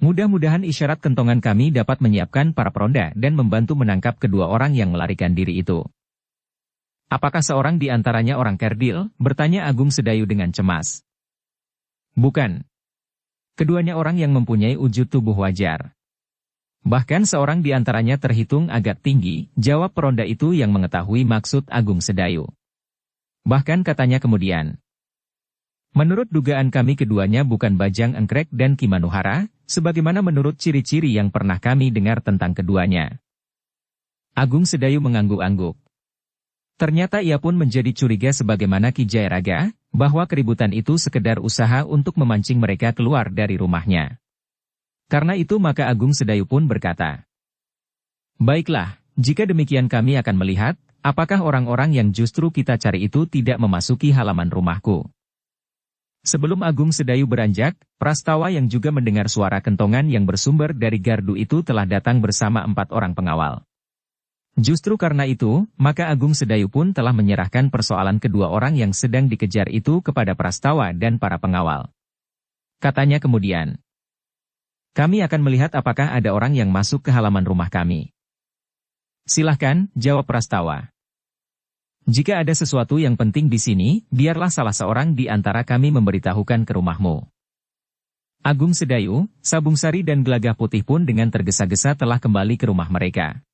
Mudah-mudahan isyarat kentongan kami dapat menyiapkan para peronda dan membantu menangkap kedua orang yang melarikan diri itu. Apakah seorang di antaranya orang Kerdil? Bertanya Agung Sedayu dengan cemas. Bukan. Keduanya orang yang mempunyai wujud tubuh wajar. Bahkan seorang di antaranya terhitung agak tinggi, jawab peronda itu yang mengetahui maksud Agung Sedayu. Bahkan katanya kemudian. Menurut dugaan kami keduanya bukan Bajang Engkrek dan Ki Manuhara, sebagaimana menurut ciri-ciri yang pernah kami dengar tentang keduanya. Agung Sedayu mengangguk-angguk. Ternyata ia pun menjadi curiga sebagaimana Ki Jayaraga, bahwa keributan itu sekedar usaha untuk memancing mereka keluar dari rumahnya. Karena itu maka Agung Sedayu pun berkata, "Baiklah, jika demikian kami akan melihat, apakah orang-orang yang justru kita cari itu tidak memasuki halaman rumahku." Sebelum Agung Sedayu beranjak, Prastawa yang juga mendengar suara kentongan yang bersumber dari gardu itu telah datang bersama 4 orang pengawal. Justru karena itu, maka Agung Sedayu pun telah menyerahkan persoalan kedua orang yang sedang dikejar itu kepada Prastawa dan para pengawal. Katanya kemudian, "Kami akan melihat apakah ada orang yang masuk ke halaman rumah kami." "Silahkan," jawab Prastawa. "Jika ada sesuatu yang penting di sini, biarlah salah seorang di antara kami memberitahukan ke rumahmu." Agung Sedayu, Sabungsari dan Gelagah Putih pun dengan tergesa-gesa telah kembali ke rumah mereka.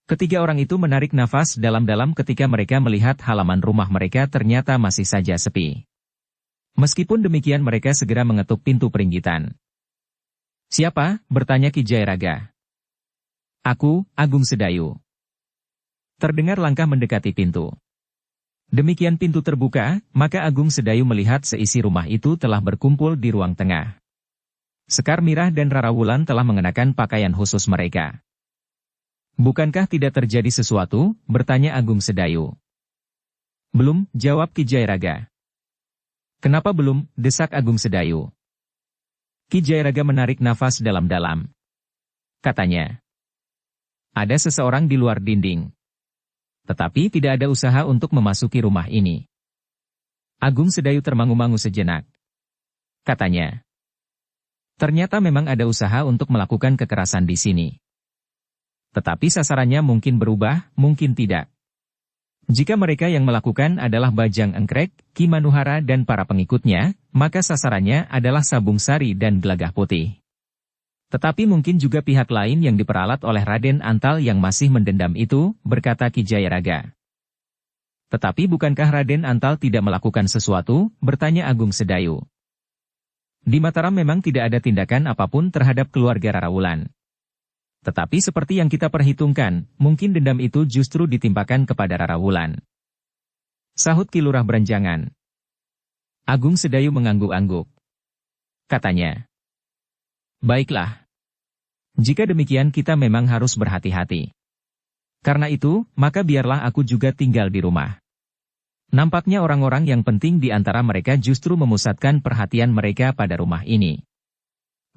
Ketiga orang itu menarik nafas dalam-dalam ketika mereka melihat halaman rumah mereka ternyata masih saja sepi. Meskipun demikian mereka segera mengetuk pintu peringgitan. "Siapa?" bertanya Ki Jayaraga. "Aku, Agung Sedayu." Terdengar langkah mendekati pintu. Demikian pintu terbuka, maka Agung Sedayu melihat seisi rumah itu telah berkumpul di ruang tengah. Sekar Mirah dan Rara Wulan telah mengenakan pakaian khusus mereka. "Bukankah tidak terjadi sesuatu?" bertanya Agung Sedayu. "Belum," jawab Ki Jayaraga. "Kenapa belum?" desak Agung Sedayu. Ki Jayaraga menarik nafas dalam-dalam. Katanya, "Ada seseorang di luar dinding. Tetapi tidak ada usaha untuk memasuki rumah ini." Agung Sedayu termangu-mangu sejenak. Katanya, "Ternyata memang ada usaha untuk melakukan kekerasan di sini. Tetapi sasarannya mungkin berubah, mungkin tidak. Jika mereka yang melakukan adalah Bajang Engkrek, Ki Manuhara dan para pengikutnya, maka sasarannya adalah Sabungsari dan Gelagah Putih. Tetapi mungkin juga pihak lain yang diperalat oleh Raden Antal yang masih mendendam itu," berkata Ki Jayaraga. "Tetapi bukankah Raden Antal tidak melakukan sesuatu?" bertanya Agung Sedayu. "Di Mataram memang tidak ada tindakan apapun terhadap keluarga Rara Wulan. Tetapi seperti yang kita perhitungkan, mungkin dendam itu justru ditimpakan kepada Rara Wulan," sahut Ki Lurah Beranjangan. Agung Sedayu mengangguk-angguk. Katanya, "Baiklah. Jika demikian kita memang harus berhati-hati. Karena itu, maka biarlah aku juga tinggal di rumah." Nampaknya orang-orang yang penting di antara mereka justru memusatkan perhatian mereka pada rumah ini.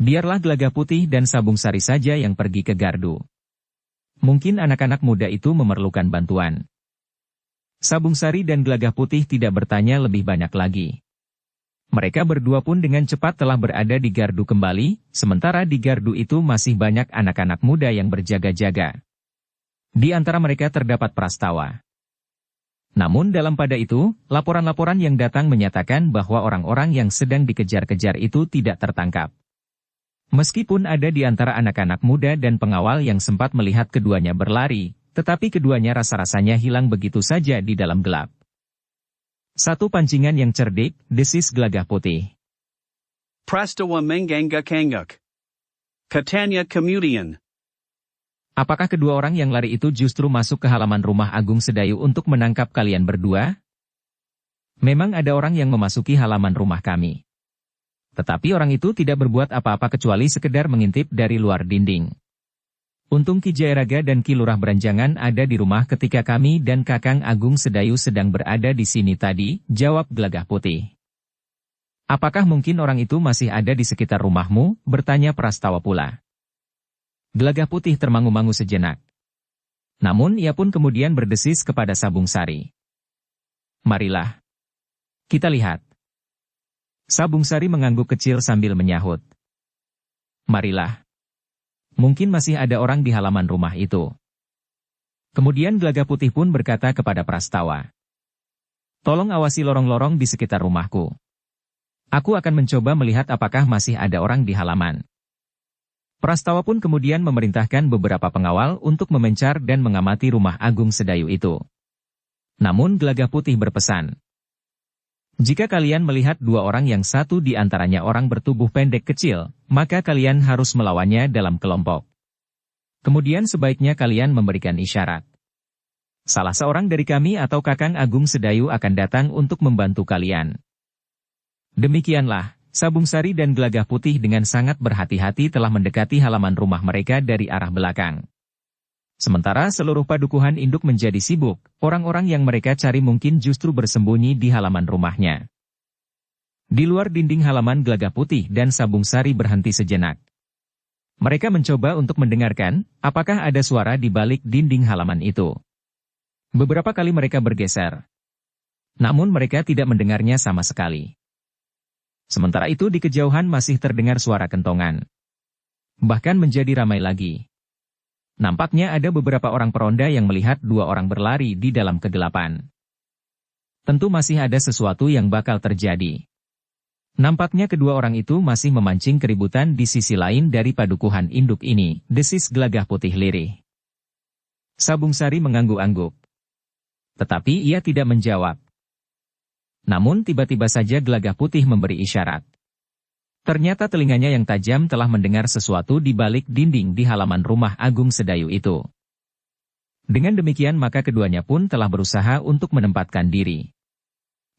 Biarlah Gelagah Putih dan Sabungsari saja yang pergi ke gardu. Mungkin anak-anak muda itu memerlukan bantuan. Sabungsari dan Gelagah Putih tidak bertanya lebih banyak lagi. Mereka berdua pun dengan cepat telah berada di gardu kembali, sementara di gardu itu masih banyak anak-anak muda yang berjaga-jaga. Di antara mereka terdapat Prastawa. Namun dalam pada itu, laporan-laporan yang datang menyatakan bahwa orang-orang yang sedang dikejar-kejar itu tidak tertangkap. Meskipun ada di antara anak-anak muda dan pengawal yang sempat melihat keduanya berlari, tetapi keduanya rasa-rasanya hilang begitu saja di dalam gelap. "Satu pancingan yang cerdik," desis Gelagah Putih. Prastawa mengangguk-angguk. Katanya kemudian, "Apakah kedua orang yang lari itu justru masuk ke halaman rumah Agung Sedayu untuk menangkap kalian berdua?" "Memang ada orang yang memasuki halaman rumah kami. Tetapi orang itu tidak berbuat apa-apa kecuali sekedar mengintip dari luar dinding. Untung Ki Jayaraga dan Ki Lurah Beranjangan ada di rumah ketika kami dan Kakang Agung Sedayu sedang berada di sini tadi," jawab Gelagah Putih. "Apakah mungkin orang itu masih ada di sekitar rumahmu?" bertanya Prastawa pula. Gelagah Putih termangu-mangu sejenak. Namun ia pun kemudian berdesis kepada Sabungsari. "Marilah kita lihat." Sabungsari mengangguk kecil sambil menyahut, "Marilah. Mungkin masih ada orang di halaman rumah itu." Kemudian Gelagah Putih pun berkata kepada Prastawa, "Tolong awasi lorong-lorong di sekitar rumahku. Aku akan mencoba melihat apakah masih ada orang di halaman." Prastawa pun kemudian memerintahkan beberapa pengawal untuk memencar dan mengamati rumah Agung Sedayu itu. Namun Gelagah Putih berpesan, Jika kalian melihat dua orang yang satu di antaranya orang bertubuh pendek kecil, maka kalian harus melawannya dalam kelompok. Kemudian sebaiknya kalian memberikan isyarat. Salah seorang dari kami atau Kakang Agung Sedayu akan datang untuk membantu kalian. Demikianlah, Sabung Sari dan Gelagah Putih dengan sangat berhati-hati telah mendekati halaman rumah mereka dari arah belakang. Sementara seluruh padukuhan induk menjadi sibuk, orang-orang yang mereka cari mungkin justru bersembunyi di halaman rumahnya. Di luar dinding halaman Gelagah Putih dan Sabung Sari berhenti sejenak. Mereka mencoba untuk mendengarkan, apakah ada suara di balik dinding halaman itu. Beberapa kali mereka bergeser. Namun mereka tidak mendengarnya sama sekali. Sementara itu di kejauhan masih terdengar suara kentongan. Bahkan menjadi ramai lagi. Nampaknya ada beberapa orang peronda yang melihat dua orang berlari di dalam kegelapan. Tentu masih ada sesuatu yang bakal terjadi. Nampaknya kedua orang itu masih memancing keributan di sisi lain dari padukuhan induk ini, desis Gelagah Putih lirih. Sabung Sari mengangguk-angguk. Tetapi ia tidak menjawab. Namun tiba-tiba saja Gelagah Putih memberi isyarat. Ternyata telinganya yang tajam telah mendengar sesuatu di balik dinding di halaman rumah Agung Sedayu itu. Dengan demikian maka keduanya pun telah berusaha untuk menempatkan diri.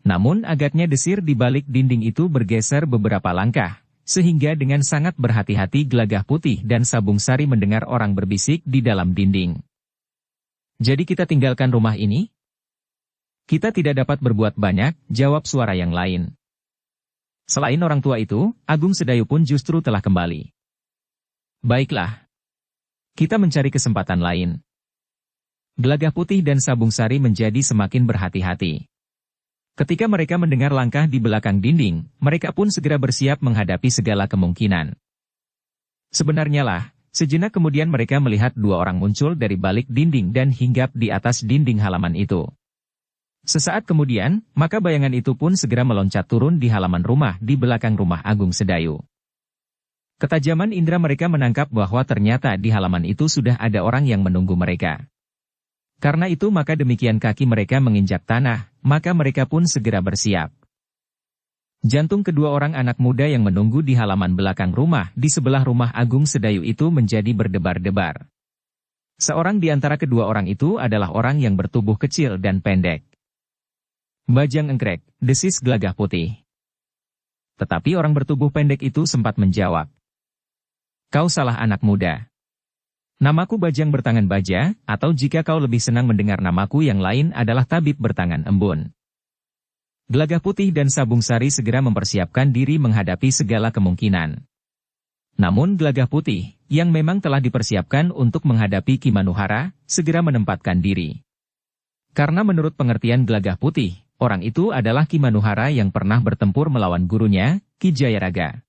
Namun agaknya desir di balik dinding itu bergeser beberapa langkah, sehingga dengan sangat berhati-hati Gelagah Putih dan Sabung Sari mendengar orang berbisik di dalam dinding. Jadi kita tinggalkan rumah ini? Kita tidak dapat berbuat banyak, jawab suara yang lain. Selain orang tua itu, Agung Sedayu pun justru telah kembali. Baiklah. Kita mencari kesempatan lain. Gelagah Putih dan Sabung Sari menjadi semakin berhati-hati. Ketika mereka mendengar langkah di belakang dinding, mereka pun segera bersiap menghadapi segala kemungkinan. Sebenarnya lah, sejenak kemudian mereka melihat dua orang muncul dari balik dinding dan hinggap di atas dinding halaman itu. Sesaat kemudian, maka bayangan itu pun segera meloncat turun di halaman rumah di belakang rumah Agung Sedayu. Ketajaman indera mereka menangkap bahwa ternyata di halaman itu sudah ada orang yang menunggu mereka. Karena itu maka demikian kaki mereka menginjak tanah, maka mereka pun segera bersiap. Jantung kedua orang anak muda yang menunggu di halaman belakang rumah di sebelah rumah Agung Sedayu itu menjadi berdebar-debar. Seorang di antara kedua orang itu adalah orang yang bertubuh kecil dan pendek. Bajang Engkrek, desis Gelagah Putih. Tetapi orang bertubuh pendek itu sempat menjawab. Kau salah anak muda. Namaku Bajang Bertangan Baja, atau jika kau lebih senang mendengar namaku yang lain adalah Tabib Bertangan Embun. Gelagah Putih dan Sabung Sari segera mempersiapkan diri menghadapi segala kemungkinan. Namun Gelagah Putih, yang memang telah dipersiapkan untuk menghadapi Ki Manuhara, segera menempatkan diri. Karena menurut pengertian Gelagah Putih, orang itu adalah Ki Manuhara yang pernah bertempur melawan gurunya, Ki Jayaraga.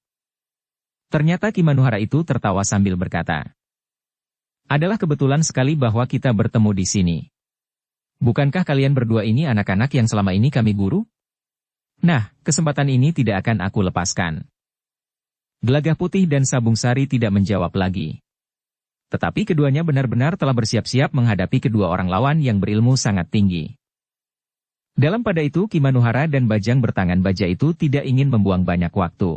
Ternyata Ki Manuhara itu tertawa sambil berkata, adalah kebetulan sekali bahwa kita bertemu di sini. Bukankah kalian berdua ini anak-anak yang selama ini kami buru? Nah, kesempatan ini tidak akan aku lepaskan. Gelagah Putih dan Sabung Sari tidak menjawab lagi. Tetapi keduanya benar-benar telah bersiap-siap menghadapi kedua orang lawan yang berilmu sangat tinggi. Dalam pada itu Ki Manuhara dan Bajang Bertangan Baja itu tidak ingin membuang banyak waktu.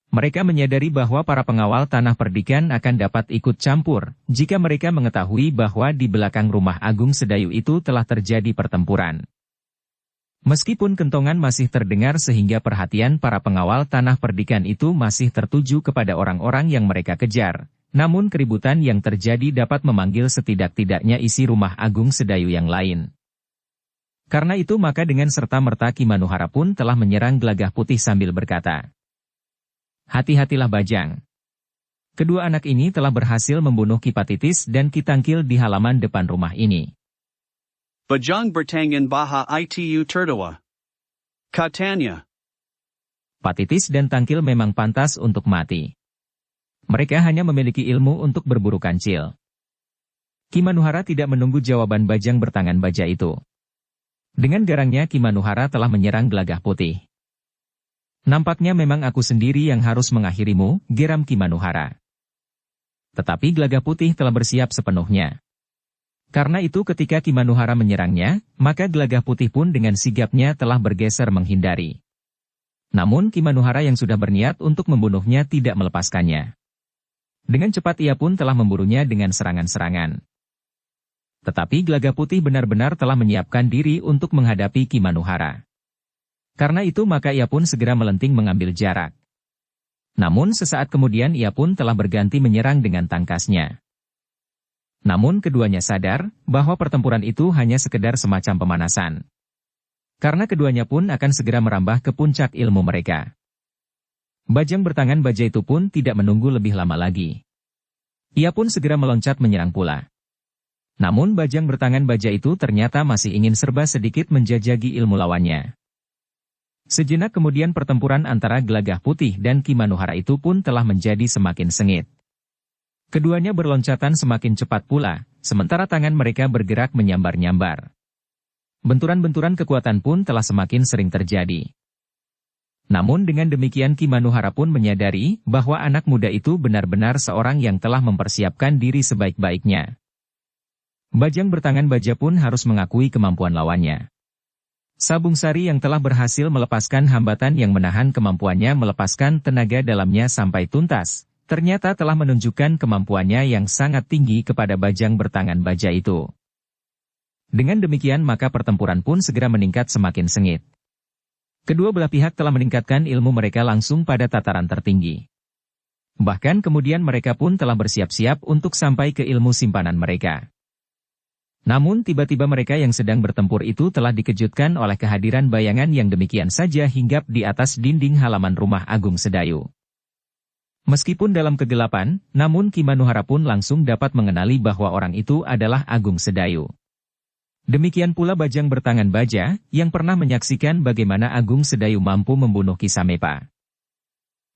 Mereka menyadari bahwa para pengawal Tanah Perdikan akan dapat ikut campur, jika mereka mengetahui bahwa di belakang rumah Agung Sedayu itu telah terjadi pertempuran. Meskipun kentongan masih terdengar sehingga perhatian para pengawal Tanah Perdikan itu masih tertuju kepada orang-orang yang mereka kejar, namun keributan yang terjadi dapat memanggil setidak-tidaknya isi rumah Agung Sedayu yang lain. Karena itu maka dengan serta-merta Ki Manuhara pun telah menyerang Gelagah Putih sambil berkata, hati-hatilah Bajang. Kedua anak ini telah berhasil membunuh Ki Patitis dan Ki Tangkil di halaman depan rumah ini. Bajang Bertangan Baja itu tertawa. Katanya. Patitis dan Tangkil memang pantas untuk mati. Mereka hanya memiliki ilmu untuk berburu kancil. Ki Manuhara tidak menunggu jawaban Bajang Bertangan Baja itu. Dengan garangnya Ki Manuhara telah menyerang Gelagah Putih. Nampaknya memang aku sendiri yang harus mengakhirimu, geram Ki Manuhara. Tetapi Gelagah Putih telah bersiap sepenuhnya. Karena itu ketika Ki Manuhara menyerangnya, maka Gelagah Putih pun dengan sigapnya telah bergeser menghindari. Namun Ki Manuhara yang sudah berniat untuk membunuhnya tidak melepaskannya. Dengan cepat ia pun telah memburunya dengan serangan-serangan. Tetapi Gelagah Putih benar-benar telah menyiapkan diri untuk menghadapi Ki Manuhara. Karena itu maka ia pun segera melenting mengambil jarak. Namun sesaat kemudian ia pun telah berganti menyerang dengan tangkasnya. Namun keduanya sadar bahwa pertempuran itu hanya sekedar semacam pemanasan. Karena keduanya pun akan segera merambah ke puncak ilmu mereka. Bajang bertangan baja itu pun tidak menunggu lebih lama lagi. Ia pun segera meloncat menyerang pula. Namun bajang bertangan baja itu ternyata masih ingin serba sedikit menjajagi ilmu lawannya. Sejenak kemudian pertempuran antara Gelagah Putih dan Ki Manuhara itu pun telah menjadi semakin sengit. Keduanya berloncatan semakin cepat pula, sementara tangan mereka bergerak menyambar-nyambar. Benturan-benturan kekuatan pun telah semakin sering terjadi. Namun dengan demikian Ki Manuhara pun menyadari bahwa anak muda itu benar-benar seorang yang telah mempersiapkan diri sebaik-baiknya. Bajang bertangan baja pun harus mengakui kemampuan lawannya. Sabung Sari yang telah berhasil melepaskan hambatan yang menahan kemampuannya melepaskan tenaga dalamnya sampai tuntas, ternyata telah menunjukkan kemampuannya yang sangat tinggi kepada bajang bertangan baja itu. Dengan demikian maka pertempuran pun segera meningkat semakin sengit. Kedua belah pihak telah meningkatkan ilmu mereka langsung pada tataran tertinggi. Bahkan kemudian mereka pun telah bersiap-siap untuk sampai ke ilmu simpanan mereka. Namun tiba-tiba mereka yang sedang bertempur itu telah dikejutkan oleh kehadiran bayangan yang demikian saja hinggap di atas dinding halaman rumah Agung Sedayu. Meskipun dalam kegelapan, namun Ki Manuhara pun langsung dapat mengenali bahwa orang itu adalah Agung Sedayu. Demikian pula bajang bertangan baja, yang pernah menyaksikan bagaimana Agung Sedayu mampu membunuh Ki Samepa.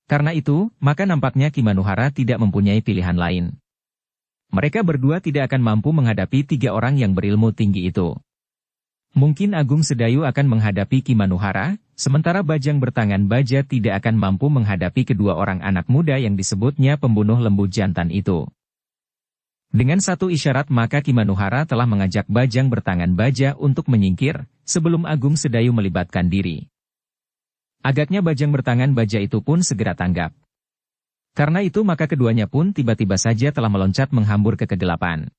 Karena itu, maka nampaknya Ki Manuhara tidak mempunyai pilihan lain. Mereka berdua tidak akan mampu menghadapi tiga orang yang berilmu tinggi itu. Mungkin Agung Sedayu akan menghadapi Ki Manuhara, sementara bajang bertangan baja tidak akan mampu menghadapi kedua orang anak muda yang disebutnya pembunuh lembu jantan itu. Dengan satu isyarat maka Ki Manuhara telah mengajak bajang bertangan baja untuk menyingkir, sebelum Agung Sedayu melibatkan diri. Agaknya bajang bertangan baja itu pun segera tanggap. Karena itu maka keduanya pun tiba-tiba saja telah meloncat menghambur ke kegelapan.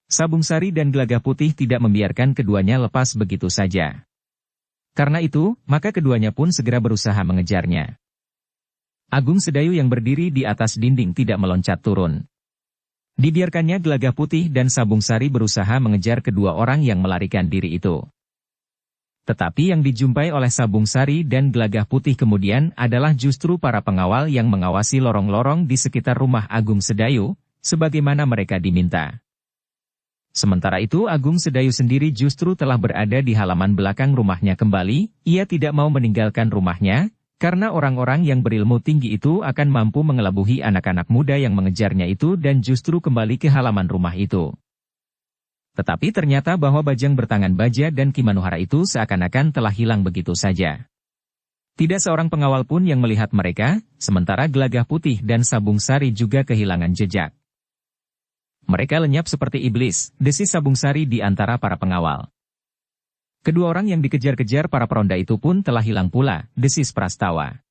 Sabung Sari dan Gelagah Putih tidak membiarkan keduanya lepas begitu saja. Karena itu, maka keduanya pun segera berusaha mengejarnya. Agung Sedayu yang berdiri di atas dinding tidak meloncat turun. Dibiarkannya Gelagah Putih dan Sabung Sari berusaha mengejar kedua orang yang melarikan diri itu. Tetapi yang dijumpai oleh Sabung Sari dan Gelagah Putih kemudian adalah justru para pengawal yang mengawasi lorong-lorong di sekitar rumah Agung Sedayu, sebagaimana mereka diminta. Sementara itu Agung Sedayu sendiri justru telah berada di halaman belakang rumahnya kembali, ia tidak mau meninggalkan rumahnya, karena orang-orang yang berilmu tinggi itu akan mampu mengelabuhi anak-anak muda yang mengejarnya itu dan justru kembali ke halaman rumah itu. Tetapi ternyata bahwa bajang bertangan baja dan Ki Manuhara itu seakan-akan telah hilang begitu saja. Tidak seorang pengawal pun yang melihat mereka, sementara Gelagah Putih dan Sabung Sari juga kehilangan jejak. Mereka lenyap seperti iblis, desis Sabung Sari di antara para pengawal. Kedua orang yang dikejar-kejar para peronda itu pun telah hilang pula, desis Prastawa.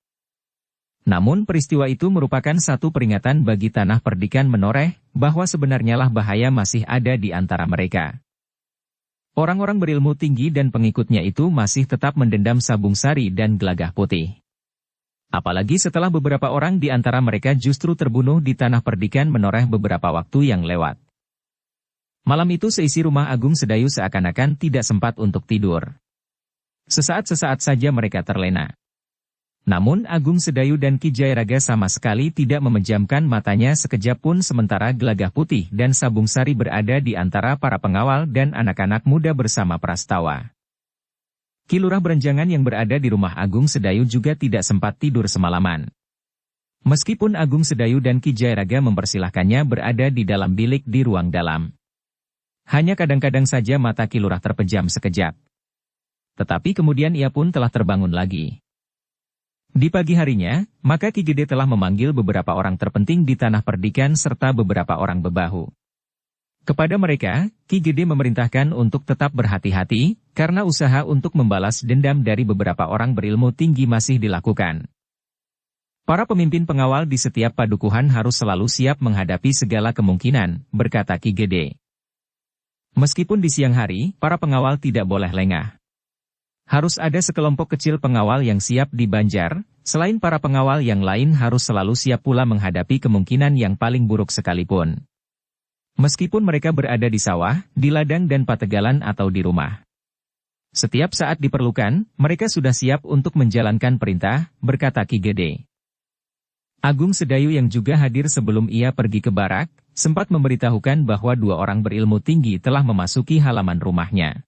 Namun peristiwa itu merupakan satu peringatan bagi Tanah Perdikan Menoreh, bahwa sebenarnya lah bahaya masih ada di antara mereka. Orang-orang berilmu tinggi dan pengikutnya itu masih tetap mendendam Sabung Sari dan Gelagah Putih. Apalagi setelah beberapa orang di antara mereka justru terbunuh di Tanah Perdikan Menoreh beberapa waktu yang lewat. Malam itu seisi rumah Agung Sedayu seakan-akan tidak sempat untuk tidur. Sesaat-sesaat saja mereka terlena. Namun Agung Sedayu dan Ki Jayaraga sama sekali tidak memejamkan matanya sekejap pun sementara Gelagah Putih dan Sabung Sari berada di antara para pengawal dan anak-anak muda bersama Prastawa. Ki Lurah Berenjangan yang berada di rumah Agung Sedayu juga tidak sempat tidur semalaman. Meskipun Agung Sedayu dan Ki Jayaraga mempersilahkannya berada di dalam bilik di ruang dalam. Hanya kadang-kadang saja mata Ki Lurah terpejam sekejap. Tetapi kemudian ia pun telah terbangun lagi. Di pagi harinya, maka Ki Gede telah memanggil beberapa orang terpenting di Tanah Perdikan serta beberapa orang bebahu. Kepada mereka, Ki Gede memerintahkan untuk tetap berhati-hati, karena usaha untuk membalas dendam dari beberapa orang berilmu tinggi masih dilakukan. Para pemimpin pengawal di setiap padukuhan harus selalu siap menghadapi segala kemungkinan, berkata Ki Gede. Meskipun di siang hari, para pengawal tidak boleh lengah. Harus ada sekelompok kecil pengawal yang siap di Banjar, selain para pengawal yang lain harus selalu siap pula menghadapi kemungkinan yang paling buruk sekalipun. Meskipun mereka berada di sawah, di ladang dan pategalan atau di rumah. Setiap saat diperlukan, mereka sudah siap untuk menjalankan perintah, berkata Ki Gede. Agung Sedayu yang juga hadir sebelum ia pergi ke barak, sempat memberitahukan bahwa 2 orang berilmu tinggi telah memasuki halaman rumahnya.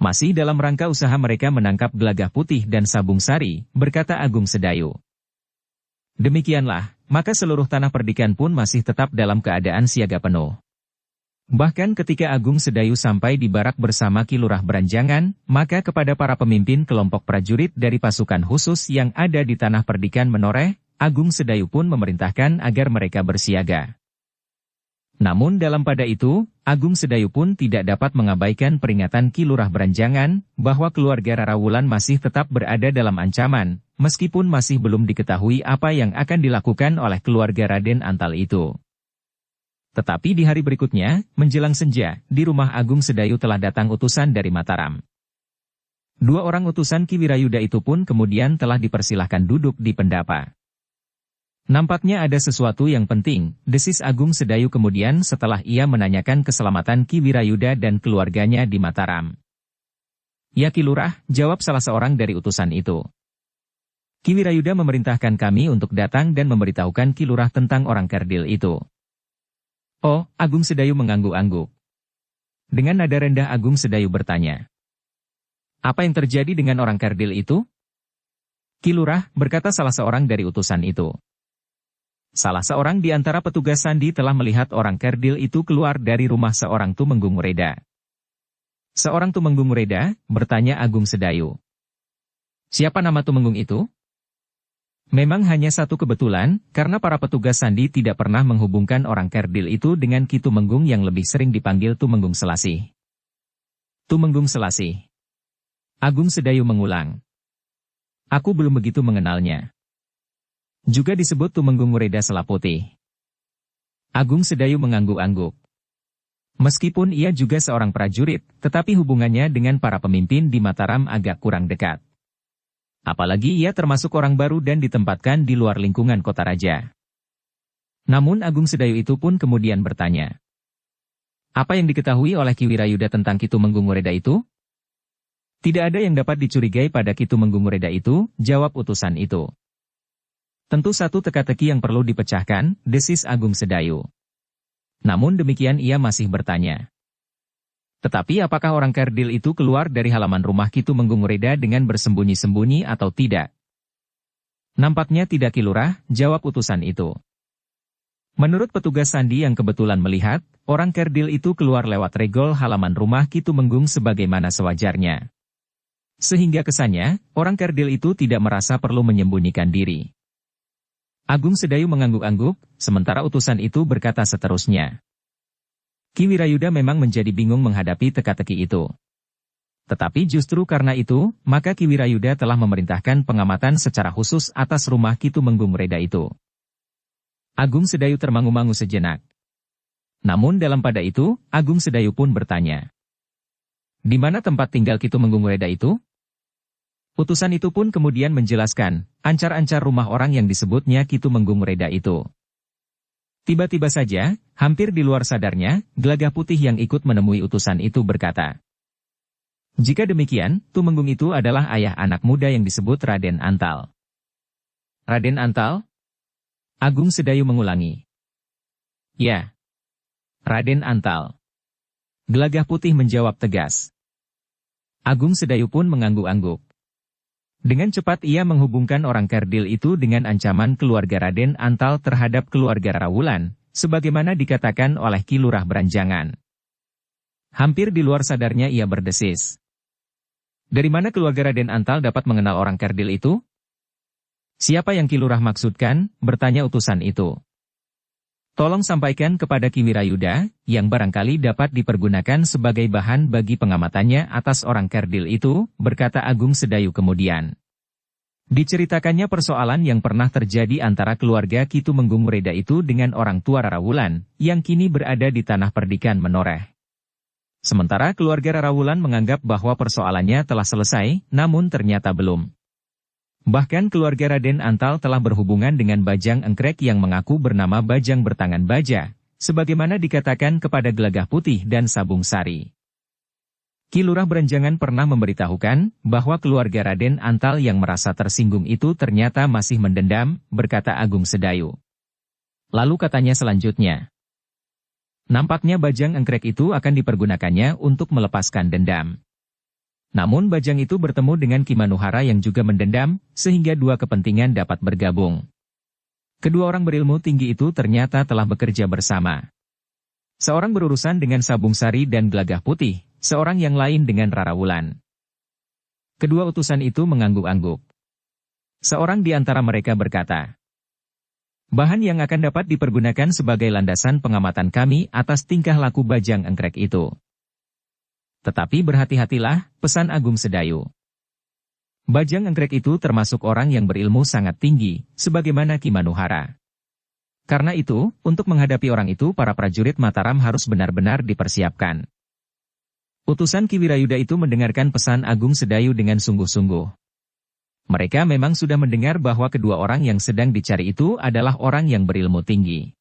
Masih dalam rangka usaha mereka menangkap Gelagah Putih dan Sabung Sari, berkata Agung Sedayu. Demikianlah, maka seluruh tanah perdikan pun masih tetap dalam keadaan siaga penuh. Bahkan ketika Agung Sedayu sampai di barak bersama Ki Lurah Beranjangan, maka kepada para pemimpin kelompok prajurit dari pasukan khusus yang ada di tanah perdikan menoreh, Agung Sedayu pun memerintahkan agar mereka bersiaga. Namun dalam pada itu, Agung Sedayu pun tidak dapat mengabaikan peringatan Ki Lurah Beranjangan, bahwa keluarga Rarawulan masih tetap berada dalam ancaman, meskipun masih belum diketahui apa yang akan dilakukan oleh keluarga Raden Antal itu. Tetapi di hari berikutnya, menjelang senja, di rumah Agung Sedayu telah datang utusan dari Mataram. 2 orang utusan Ki Wirayuda itu pun kemudian telah dipersilahkan duduk di pendapa. Nampaknya ada sesuatu yang penting, desis Agung Sedayu kemudian setelah ia menanyakan keselamatan Ki Wirayuda dan keluarganya di Mataram. Ya Ki Lurah, jawab salah seorang dari utusan itu. Ki Wirayuda memerintahkan kami untuk datang dan memberitahukan Ki Lurah tentang orang kerdil itu. Oh, Agung Sedayu mengangguk-angguk. Dengan nada rendah Agung Sedayu bertanya. Apa yang terjadi dengan orang kerdil itu? Ki Lurah, berkata salah seorang dari utusan itu. Salah seorang di antara petugas sandi telah melihat orang kerdil itu keluar dari rumah seorang Tumenggung Reda. Seorang Tumenggung Reda, bertanya Agung Sedayu. Siapa nama Tumenggung itu? Memang hanya satu kebetulan, karena para petugas sandi tidak pernah menghubungkan orang kerdil itu dengan Ki Tumenggung yang lebih sering dipanggil Tumenggung Selasih. Tumenggung Selasih. Agung Sedayu mengulang. Aku belum begitu mengenalnya. Juga disebut Tumenggung Reda Selaputih. Agung Sedayu mengangguk-angguk. Meskipun ia juga seorang prajurit, tetapi hubungannya dengan para pemimpin di Mataram agak kurang dekat. Apalagi ia termasuk orang baru dan ditempatkan di luar lingkungan kota raja. Namun Agung Sedayu itu pun kemudian bertanya. Apa yang diketahui oleh Ki Wirayuda tentang Ki Tumenggung Reda itu? Tidak ada yang dapat dicurigai pada Ki Tumenggung Reda itu, jawab utusan itu. Tentu satu teka-teki yang perlu dipecahkan, desis Agung Sedayu. Namun demikian ia masih bertanya. Tetapi apakah orang kerdil itu keluar dari halaman rumah Ki Tumenggung Reda dengan bersembunyi-sembunyi atau tidak? Nampaknya tidak Ki Lurah, jawab utusan itu. Menurut petugas sandi yang kebetulan melihat, orang kerdil itu keluar lewat regol halaman rumah Ki Tumenggung sebagaimana sewajarnya. Sehingga kesannya, orang kerdil itu tidak merasa perlu menyembunyikan diri. Agung Sedayu mengangguk-angguk, sementara utusan itu berkata seterusnya. Ki Wirayuda memang menjadi bingung menghadapi teka-teki itu. Tetapi justru karena itu, maka Ki Wirayuda telah memerintahkan pengamatan secara khusus atas rumah Ki Tumenggung Reda itu. Agung Sedayu termangu-mangu sejenak. Namun dalam pada itu, Agung Sedayu pun bertanya. Di mana tempat tinggal Ki Tumenggung Reda itu? Utusan itu pun kemudian menjelaskan, ancar-ancar rumah orang yang disebutnya Ki Tumenggung Reda itu. Tiba-tiba saja, hampir di luar sadarnya, Gelagah Putih yang ikut menemui utusan itu berkata. Jika demikian, Tumenggung itu adalah ayah anak muda yang disebut Raden Antal. Raden Antal? Agung Sedayu mengulangi. Ya. Raden Antal. Gelagah Putih menjawab tegas. Agung Sedayu pun mengangguk-angguk. Dengan cepat ia menghubungkan orang kerdil itu dengan ancaman keluarga Raden Antal terhadap keluarga Rawulan, sebagaimana dikatakan oleh Ki Lurah Beranjangan. Hampir di luar sadarnya ia berdesis. Dari mana keluarga Raden Antal dapat mengenal orang kerdil itu? Siapa yang Ki Lurah maksudkan? Bertanya utusan itu. Tolong sampaikan kepada Ki Wirayuda, yang barangkali dapat dipergunakan sebagai bahan bagi pengamatannya atas orang kerdil itu, berkata Agung Sedayu kemudian. Diceritakannya persoalan yang pernah terjadi antara keluarga Ki Tumenggung Reda itu dengan orang tua Rara Wulan, yang kini berada di tanah perdikan Menoreh. Sementara keluarga Rara Wulan menganggap bahwa persoalannya telah selesai, namun ternyata belum. Bahkan keluarga Raden Antal telah berhubungan dengan Bajang Engkrek yang mengaku bernama Bajang Bertangan Baja, sebagaimana dikatakan kepada Gelagah Putih dan Sabung Sari. Ki Lurah Berenjangan pernah memberitahukan bahwa keluarga Raden Antal yang merasa tersinggung itu ternyata masih mendendam, berkata Agung Sedayu. Lalu katanya selanjutnya, nampaknya Bajang Engkrek itu akan dipergunakannya untuk melepaskan dendam. Namun Bajang itu bertemu dengan Ki Manuhara yang juga mendendam, sehingga dua kepentingan dapat bergabung. Kedua orang berilmu tinggi itu ternyata telah bekerja bersama. Seorang berurusan dengan Sabung Sari dan Gelagah Putih, seorang yang lain dengan Rara Wulan. Kedua utusan itu mengangguk-angguk. Seorang di antara mereka berkata, bahan yang akan dapat dipergunakan sebagai landasan pengamatan kami atas tingkah laku Bajang Engkrek itu. Tetapi berhati-hatilah, pesan Agung Sedayu. Bajang Engkrek itu termasuk orang yang berilmu sangat tinggi, sebagaimana Ki Manuhara. Karena itu, untuk menghadapi orang itu para prajurit Mataram harus benar-benar dipersiapkan. Utusan Ki Wirayuda itu mendengarkan pesan Agung Sedayu dengan sungguh-sungguh. Mereka memang sudah mendengar bahwa kedua orang yang sedang dicari itu adalah orang yang berilmu tinggi.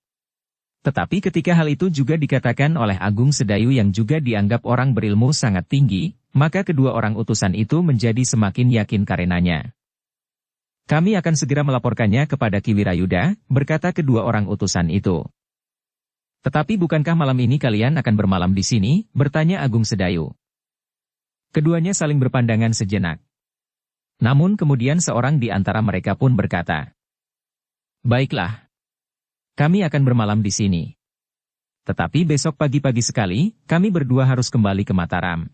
Tetapi ketika hal itu juga dikatakan oleh Agung Sedayu yang juga dianggap orang berilmu sangat tinggi, maka kedua orang utusan itu menjadi semakin yakin karenanya. Kami akan segera melaporkannya kepada Ki Wirayuda, berkata kedua orang utusan itu. Tetapi bukankah malam ini kalian akan bermalam di sini, bertanya Agung Sedayu. Keduanya saling berpandangan sejenak. Namun kemudian seorang di antara mereka pun berkata, baiklah. Kami akan bermalam di sini. Tetapi besok pagi-pagi sekali, kami berdua harus kembali ke Mataram.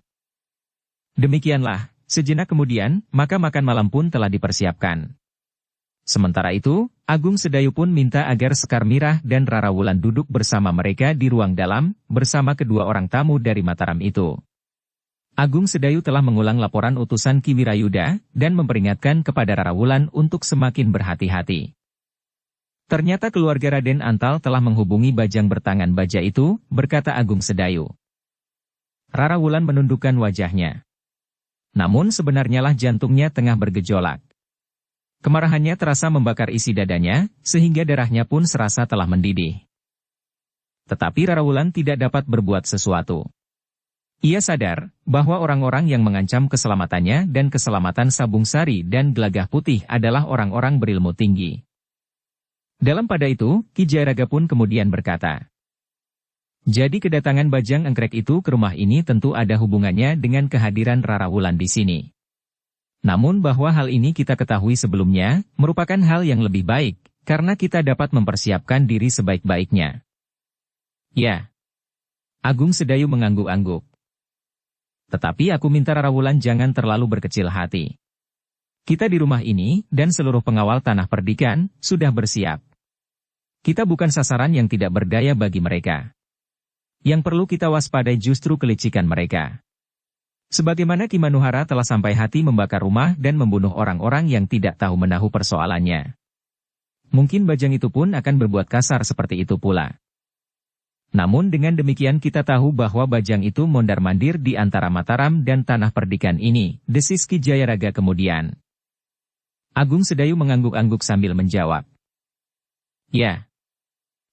Demikianlah, sejenak kemudian, maka makan malam pun telah dipersiapkan. Sementara itu, Agung Sedayu pun minta agar Sekar Mirah dan Rara Wulan duduk bersama mereka di ruang dalam, bersama kedua orang tamu dari Mataram itu. Agung Sedayu telah mengulang laporan utusan Ki Wirayuda, dan memperingatkan kepada Rara Wulan untuk semakin berhati-hati. Ternyata keluarga Raden Antal telah menghubungi Bajang Bertangan Baja itu, berkata Agung Sedayu. Rara Wulan menundukkan wajahnya. Namun sebenarnya lah jantungnya tengah bergejolak. Kemarahannya terasa membakar isi dadanya, sehingga darahnya pun serasa telah mendidih. Tetapi Rara Wulan tidak dapat berbuat sesuatu. Ia sadar bahwa orang-orang yang mengancam keselamatannya dan keselamatan Sabung Sari dan Gelagah Putih adalah orang-orang berilmu tinggi. Dalam pada itu, Ki Jayaraga pun kemudian berkata, jadi kedatangan Bajang Engkrek itu ke rumah ini tentu ada hubungannya dengan kehadiran Rara Wulan di sini. Namun bahwa hal ini kita ketahui sebelumnya, merupakan hal yang lebih baik, karena kita dapat mempersiapkan diri sebaik-baiknya. Ya. Agung Sedayu mengangguk-angguk. Tetapi aku minta Rara Wulan jangan terlalu berkecil hati. Kita di rumah ini, dan seluruh pengawal tanah perdikan, sudah bersiap. Kita bukan sasaran yang tidak berdaya bagi mereka. Yang perlu kita waspadai justru kelicikan mereka. Sebagaimana Ki Manuhara telah sampai hati membakar rumah dan membunuh orang-orang yang tidak tahu menahu persoalannya. Mungkin Bajang itu pun akan berbuat kasar seperti itu pula. Namun dengan demikian kita tahu bahwa Bajang itu mondar-mandir di antara Mataram dan tanah perdikan ini, desis Ki Jayaraga kemudian. Agung Sedayu mengangguk-angguk sambil menjawab. Ya.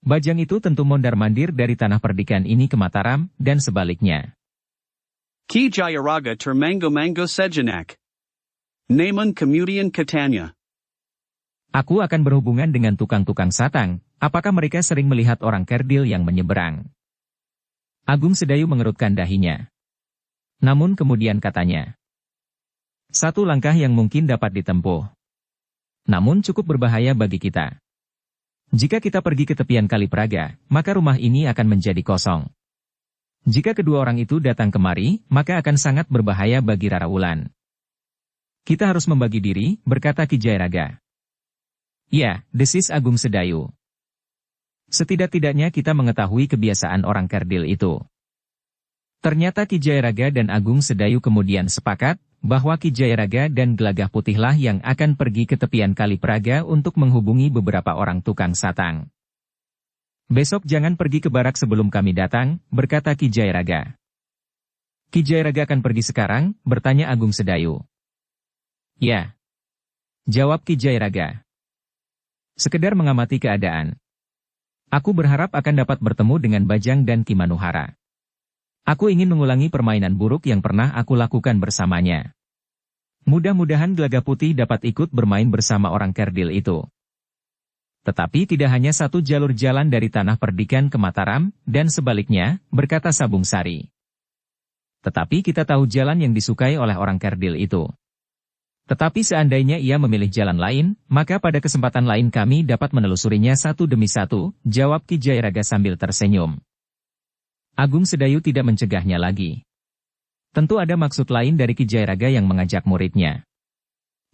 Bajang itu tentu mondar-mandir dari tanah perdikan ini ke Mataram, dan sebaliknya. Ki Jayaraga termango-mango sejenak. Namun kemudian katanya. Aku akan berhubungan dengan tukang-tukang satang, apakah mereka sering melihat orang kerdil yang menyeberang? Agung Sedayu mengerutkan dahinya. Namun kemudian katanya. Satu langkah yang mungkin dapat ditempuh. Namun cukup berbahaya bagi kita. Jika kita pergi ke tepian Kali Praga, maka rumah ini akan menjadi kosong. Jika kedua orang itu datang kemari, maka akan sangat berbahaya bagi Rara Wulan. Kita harus membagi diri, berkata Ki Jayaraga. Ya, desis Agung Sedayu. Setidak-tidaknya kita mengetahui kebiasaan orang kerdil itu. Ternyata Ki Jayaraga dan Agung Sedayu kemudian sepakat, bahwa Ki Jayaraga dan Gelagah Putihlah yang akan pergi ke tepian Kali Praga untuk menghubungi beberapa orang tukang satang. Besok jangan pergi ke barak sebelum kami datang, berkata Ki Jayaraga. Ki Jayaraga akan pergi sekarang, bertanya Agung Sedayu. Ya. Jawab Ki Jayaraga. Sekedar mengamati keadaan. Aku berharap akan dapat bertemu dengan Bajang dan Ki Manuhara. Aku ingin mengulangi permainan buruk yang pernah aku lakukan bersamanya. Mudah-mudahan Gelagah Putih dapat ikut bermain bersama orang kerdil itu. Tetapi tidak hanya satu jalur jalan dari Tanah Perdikan ke Mataram, dan sebaliknya, berkata Sabung Sari. Tetapi kita tahu jalan yang disukai oleh orang kerdil itu. Tetapi seandainya ia memilih jalan lain, maka pada kesempatan lain kami dapat menelusurinya satu demi satu, jawab Ki Jayaraga sambil tersenyum. Agung Sedayu tidak mencegahnya lagi. Tentu ada maksud lain dari Ki Jayaraga yang mengajak muridnya.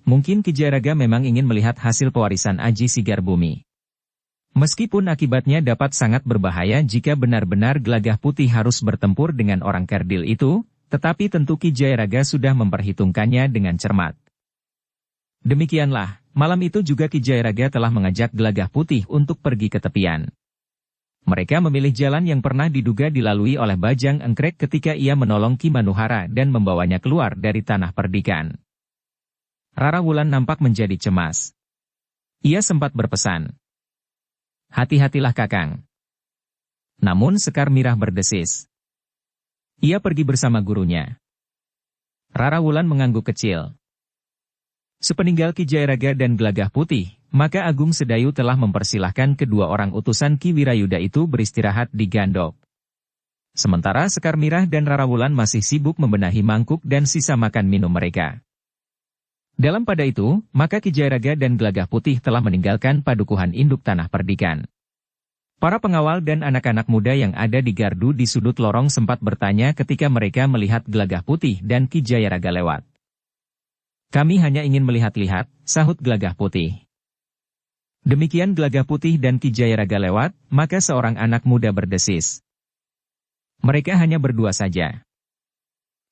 Mungkin Ki Jayaraga memang ingin melihat hasil pewarisan Aji Sigar Bumi. Meskipun akibatnya dapat sangat berbahaya jika benar-benar Gelagah Putih harus bertempur dengan orang kerdil itu, tetapi tentu Ki Jayaraga sudah memperhitungkannya dengan cermat. Demikianlah, malam itu juga Ki Jayaraga telah mengajak Gelagah Putih untuk pergi ke tepian. Mereka memilih jalan yang pernah diduga dilalui oleh Bajang Engkrek ketika ia menolong Ki Manuhara dan membawanya keluar dari Tanah Perdikan. Rara Wulan nampak menjadi cemas. Ia sempat berpesan. Hati-hatilah Kakang. Namun Sekar Mirah berdesis. Ia pergi bersama gurunya. Rara Wulan mengangguk kecil. Sepeninggal Ki Jayaraga dan Gelagah Putih, maka Agung Sedayu telah mempersilahkan kedua orang utusan Ki Wirayuda itu beristirahat di Gandok. Sementara Sekar Mirah dan Rara Wulan masih sibuk membenahi mangkuk dan sisa makan minum mereka. Dalam pada itu, maka Ki Jayaraga dan Gelagah Putih telah meninggalkan padukuhan induk Tanah Perdikan. Para pengawal dan anak-anak muda yang ada di gardu di sudut lorong sempat bertanya ketika mereka melihat Gelagah Putih dan Ki Jayaraga lewat. Kami hanya ingin melihat-lihat, sahut Gelagah Putih. Demikian Gelagah Putih dan Ki Jayaraga lewat, maka seorang anak muda berdesis. Mereka hanya berdua saja.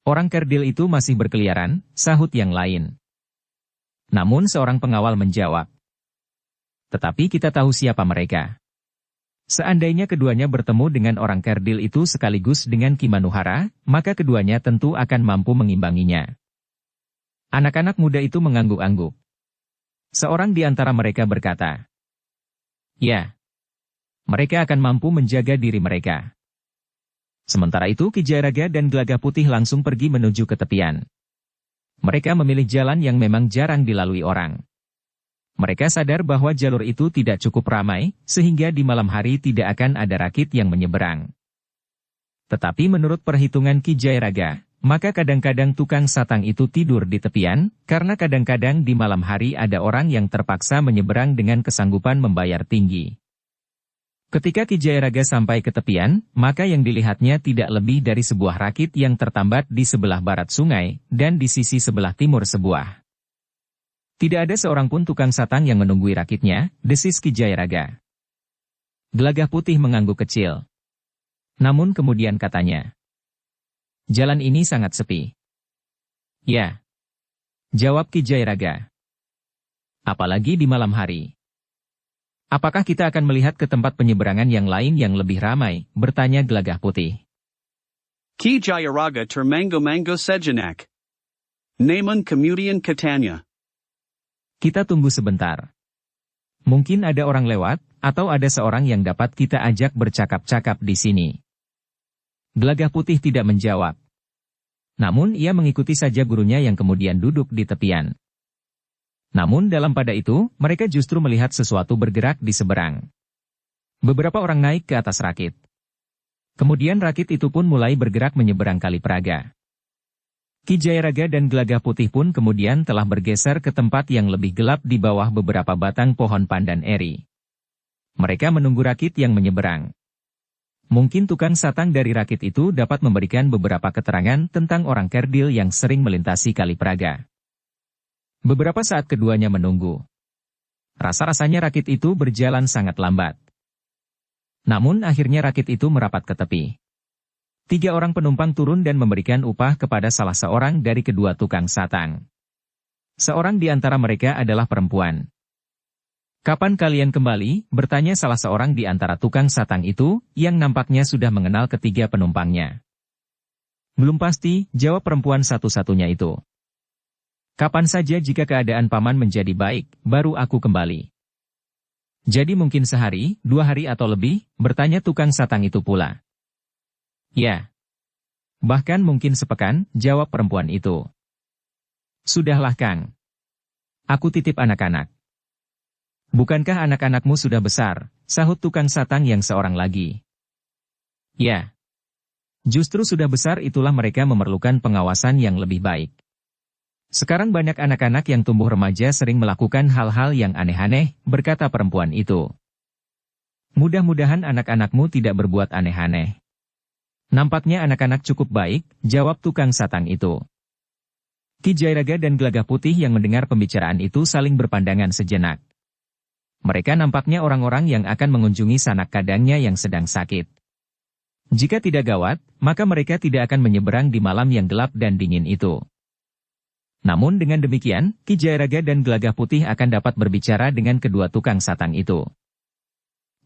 Orang kerdil itu masih berkeliaran, sahut yang lain. Namun seorang pengawal menjawab. Tetapi kita tahu siapa mereka. Seandainya keduanya bertemu dengan orang kerdil itu sekaligus dengan Ki Manuhara, maka keduanya tentu akan mampu mengimbanginya. Anak-anak muda itu mengangguk-angguk. Seorang di antara mereka berkata, ya, mereka akan mampu menjaga diri mereka. Sementara itu Ki Jayaraga dan Gelagah Putih langsung pergi menuju ke tepian. Mereka memilih jalan yang memang jarang dilalui orang. Mereka sadar bahwa jalur itu tidak cukup ramai, sehingga di malam hari tidak akan ada rakit yang menyeberang. Tetapi menurut perhitungan Ki Jayaraga, maka kadang-kadang tukang satang itu tidur di tepian, karena kadang-kadang di malam hari ada orang yang terpaksa menyeberang dengan kesanggupan membayar tinggi. Ketika Ki Jayaraga sampai ke tepian, maka yang dilihatnya tidak lebih dari sebuah rakit yang tertambat di sebelah barat sungai, dan di sisi sebelah timur sebuah. Tidak ada seorang pun tukang satang yang menunggui rakitnya, desis Ki Jayaraga. Gelagah Putih mengangguk kecil. Namun kemudian katanya, jalan ini sangat sepi. Ya. Jawab Ki Jayaraga. Apalagi di malam hari. Apakah kita akan melihat ke tempat penyeberangan yang lain yang lebih ramai, bertanya Gelagah Putih. Ki Jayaraga termango-mango sejenak. Namun kemudian katanya. Kita tunggu sebentar. Mungkin ada orang lewat, atau ada seorang yang dapat kita ajak bercakap-cakap di sini. Gelagah Putih tidak menjawab. Namun ia mengikuti saja gurunya yang kemudian duduk di tepian. Namun dalam pada itu, mereka justru melihat sesuatu bergerak di seberang. Beberapa orang naik ke atas rakit. Kemudian rakit itu pun mulai bergerak menyeberang Kali Praga. Ki Jayaraga dan Gelagah Putih pun kemudian telah bergeser ke tempat yang lebih gelap di bawah beberapa batang pohon pandan eri. Mereka menunggu rakit yang menyeberang. Mungkin tukang satang dari rakit itu dapat memberikan beberapa keterangan tentang orang kerdil yang sering melintasi Kali Praga. Beberapa saat keduanya menunggu. Rasa-rasanya rakit itu berjalan sangat lambat. Namun akhirnya rakit itu merapat ke tepi. 3 orang penumpang turun dan memberikan upah kepada salah seorang dari kedua tukang satang. Seorang di antara mereka adalah perempuan. "Kapan kalian kembali?" bertanya salah seorang di antara tukang satang itu, yang nampaknya sudah mengenal ketiga penumpangnya. "Belum pasti," jawab perempuan satu-satunya itu. "Kapan saja jika keadaan paman menjadi baik, baru aku kembali." "Jadi mungkin sehari, 2 hari atau lebih?" bertanya tukang satang itu pula. "Ya. Bahkan mungkin sepekan," jawab perempuan itu. "Sudahlah Kang. Aku titip anak-anak." "Bukankah anak-anakmu sudah besar?" sahut tukang satang yang seorang lagi. "Ya. Justru sudah besar itulah mereka memerlukan pengawasan yang lebih baik. Sekarang banyak anak-anak yang tumbuh remaja sering melakukan hal-hal yang aneh-aneh," berkata perempuan itu. "Mudah-mudahan anak-anakmu tidak berbuat aneh-aneh." "Nampaknya anak-anak cukup baik," jawab tukang satang itu. Ki Jairaga dan Gelagah Putih yang mendengar pembicaraan itu saling berpandangan sejenak. Mereka nampaknya orang-orang yang akan mengunjungi sanak kadangnya yang sedang sakit. Jika tidak gawat, maka mereka tidak akan menyeberang di malam yang gelap dan dingin itu. Namun dengan demikian, Ki Jairaga dan Gelagah Putih akan dapat berbicara dengan kedua tukang satang itu.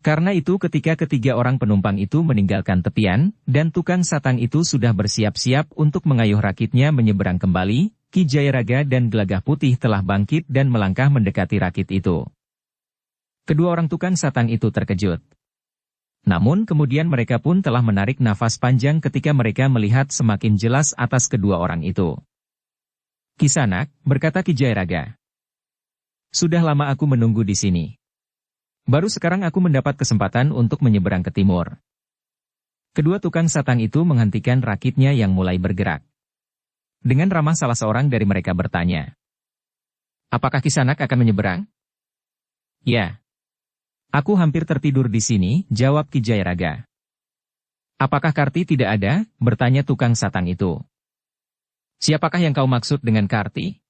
Karena itu ketika ketiga orang penumpang itu meninggalkan tepian, dan tukang satang itu sudah bersiap-siap untuk mengayuh rakitnya menyeberang kembali, Ki Jairaga dan Gelagah Putih telah bangkit dan melangkah mendekati rakit itu. Kedua orang tukang satang itu terkejut. Namun kemudian mereka pun telah menarik nafas panjang ketika mereka melihat semakin jelas atas kedua orang itu. "Kisanak," berkata Ki Jairaga. "Sudah lama aku menunggu di sini. Baru sekarang aku mendapat kesempatan untuk menyeberang ke timur." Kedua tukang satang itu menghentikan rakitnya yang mulai bergerak. Dengan ramah salah seorang dari mereka bertanya, "Apakah Kisanak akan menyeberang?" "Ya. Aku hampir tertidur di sini," jawab Ki Jairaga. "Apakah Karti tidak ada?" bertanya tukang satang itu. "Siapakah yang kau maksud dengan Karti?"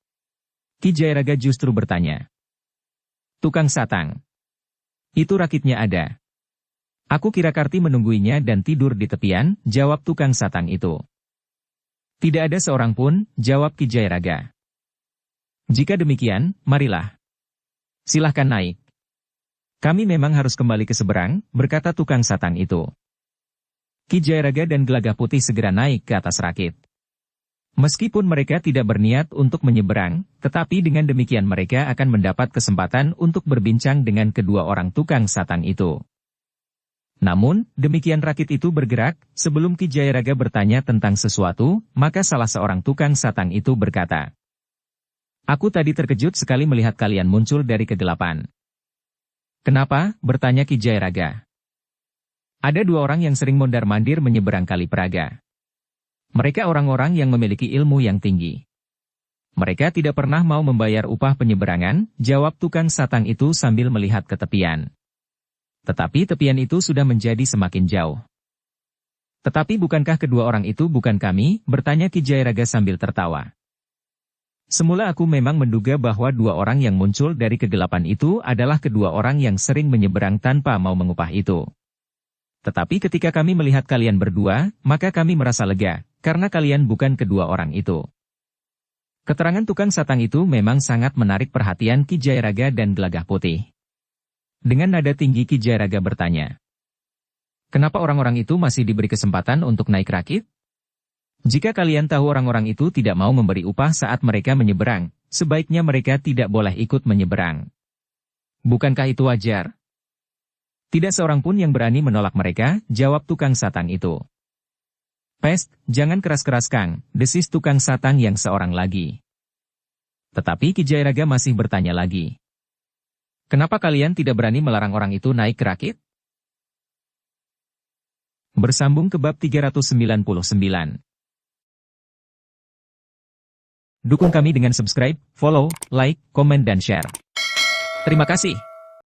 Ki Jairaga justru bertanya. "Tukang satang. Itu rakitnya ada. Aku kira Karti menungguinya dan tidur di tepian," jawab tukang satang itu. "Tidak ada seorang pun," jawab Ki Jairaga. "Jika demikian, marilah. Silahkan naik. Kami memang harus kembali ke seberang," berkata tukang satang itu. Ki Jairaga dan Gelagah Putih segera naik ke atas rakit. Meskipun mereka tidak berniat untuk menyeberang, tetapi dengan demikian mereka akan mendapat kesempatan untuk berbincang dengan kedua orang tukang satang itu. Namun, demikian rakit itu bergerak, sebelum Ki Jairaga bertanya tentang sesuatu, maka salah seorang tukang satang itu berkata, "Aku tadi terkejut sekali melihat kalian muncul dari kegelapan." "Kenapa?" bertanya Ki Jairaga. "Ada 2 orang yang sering mondar-mandir menyeberang Kali Praga. Mereka orang-orang yang memiliki ilmu yang tinggi. Mereka tidak pernah mau membayar upah penyeberangan," jawab tukang satang itu sambil melihat ke tepian. Tetapi tepian itu sudah menjadi semakin jauh. "Tetapi bukankah kedua orang itu bukan kami?" bertanya Ki Jairaga sambil tertawa. "Semula aku memang menduga bahwa 2 orang yang muncul dari kegelapan itu adalah kedua orang yang sering menyeberang tanpa mau mengupah itu. Tetapi ketika kami melihat kalian berdua, maka kami merasa lega, karena kalian bukan kedua orang itu." Keterangan tukang satang itu memang sangat menarik perhatian Ki Jairaga dan Gelagah Putih. Dengan nada tinggi Ki Jairaga bertanya, "Kenapa orang-orang itu masih diberi kesempatan untuk naik rakit? Jika kalian tahu orang-orang itu tidak mau memberi upah saat mereka menyeberang, sebaiknya mereka tidak boleh ikut menyeberang. Bukankah itu wajar?" "Tidak seorang pun yang berani menolak mereka," jawab tukang satang itu. "Pest, jangan keras-keras Kang," desis tukang satang yang seorang lagi. Tetapi Ki Jairaga masih bertanya lagi. "Kenapa kalian tidak berani melarang orang itu naik ke rakit?" Bersambung ke bab 399. Dukung kami dengan subscribe, follow, like, komen dan share. Terima kasih.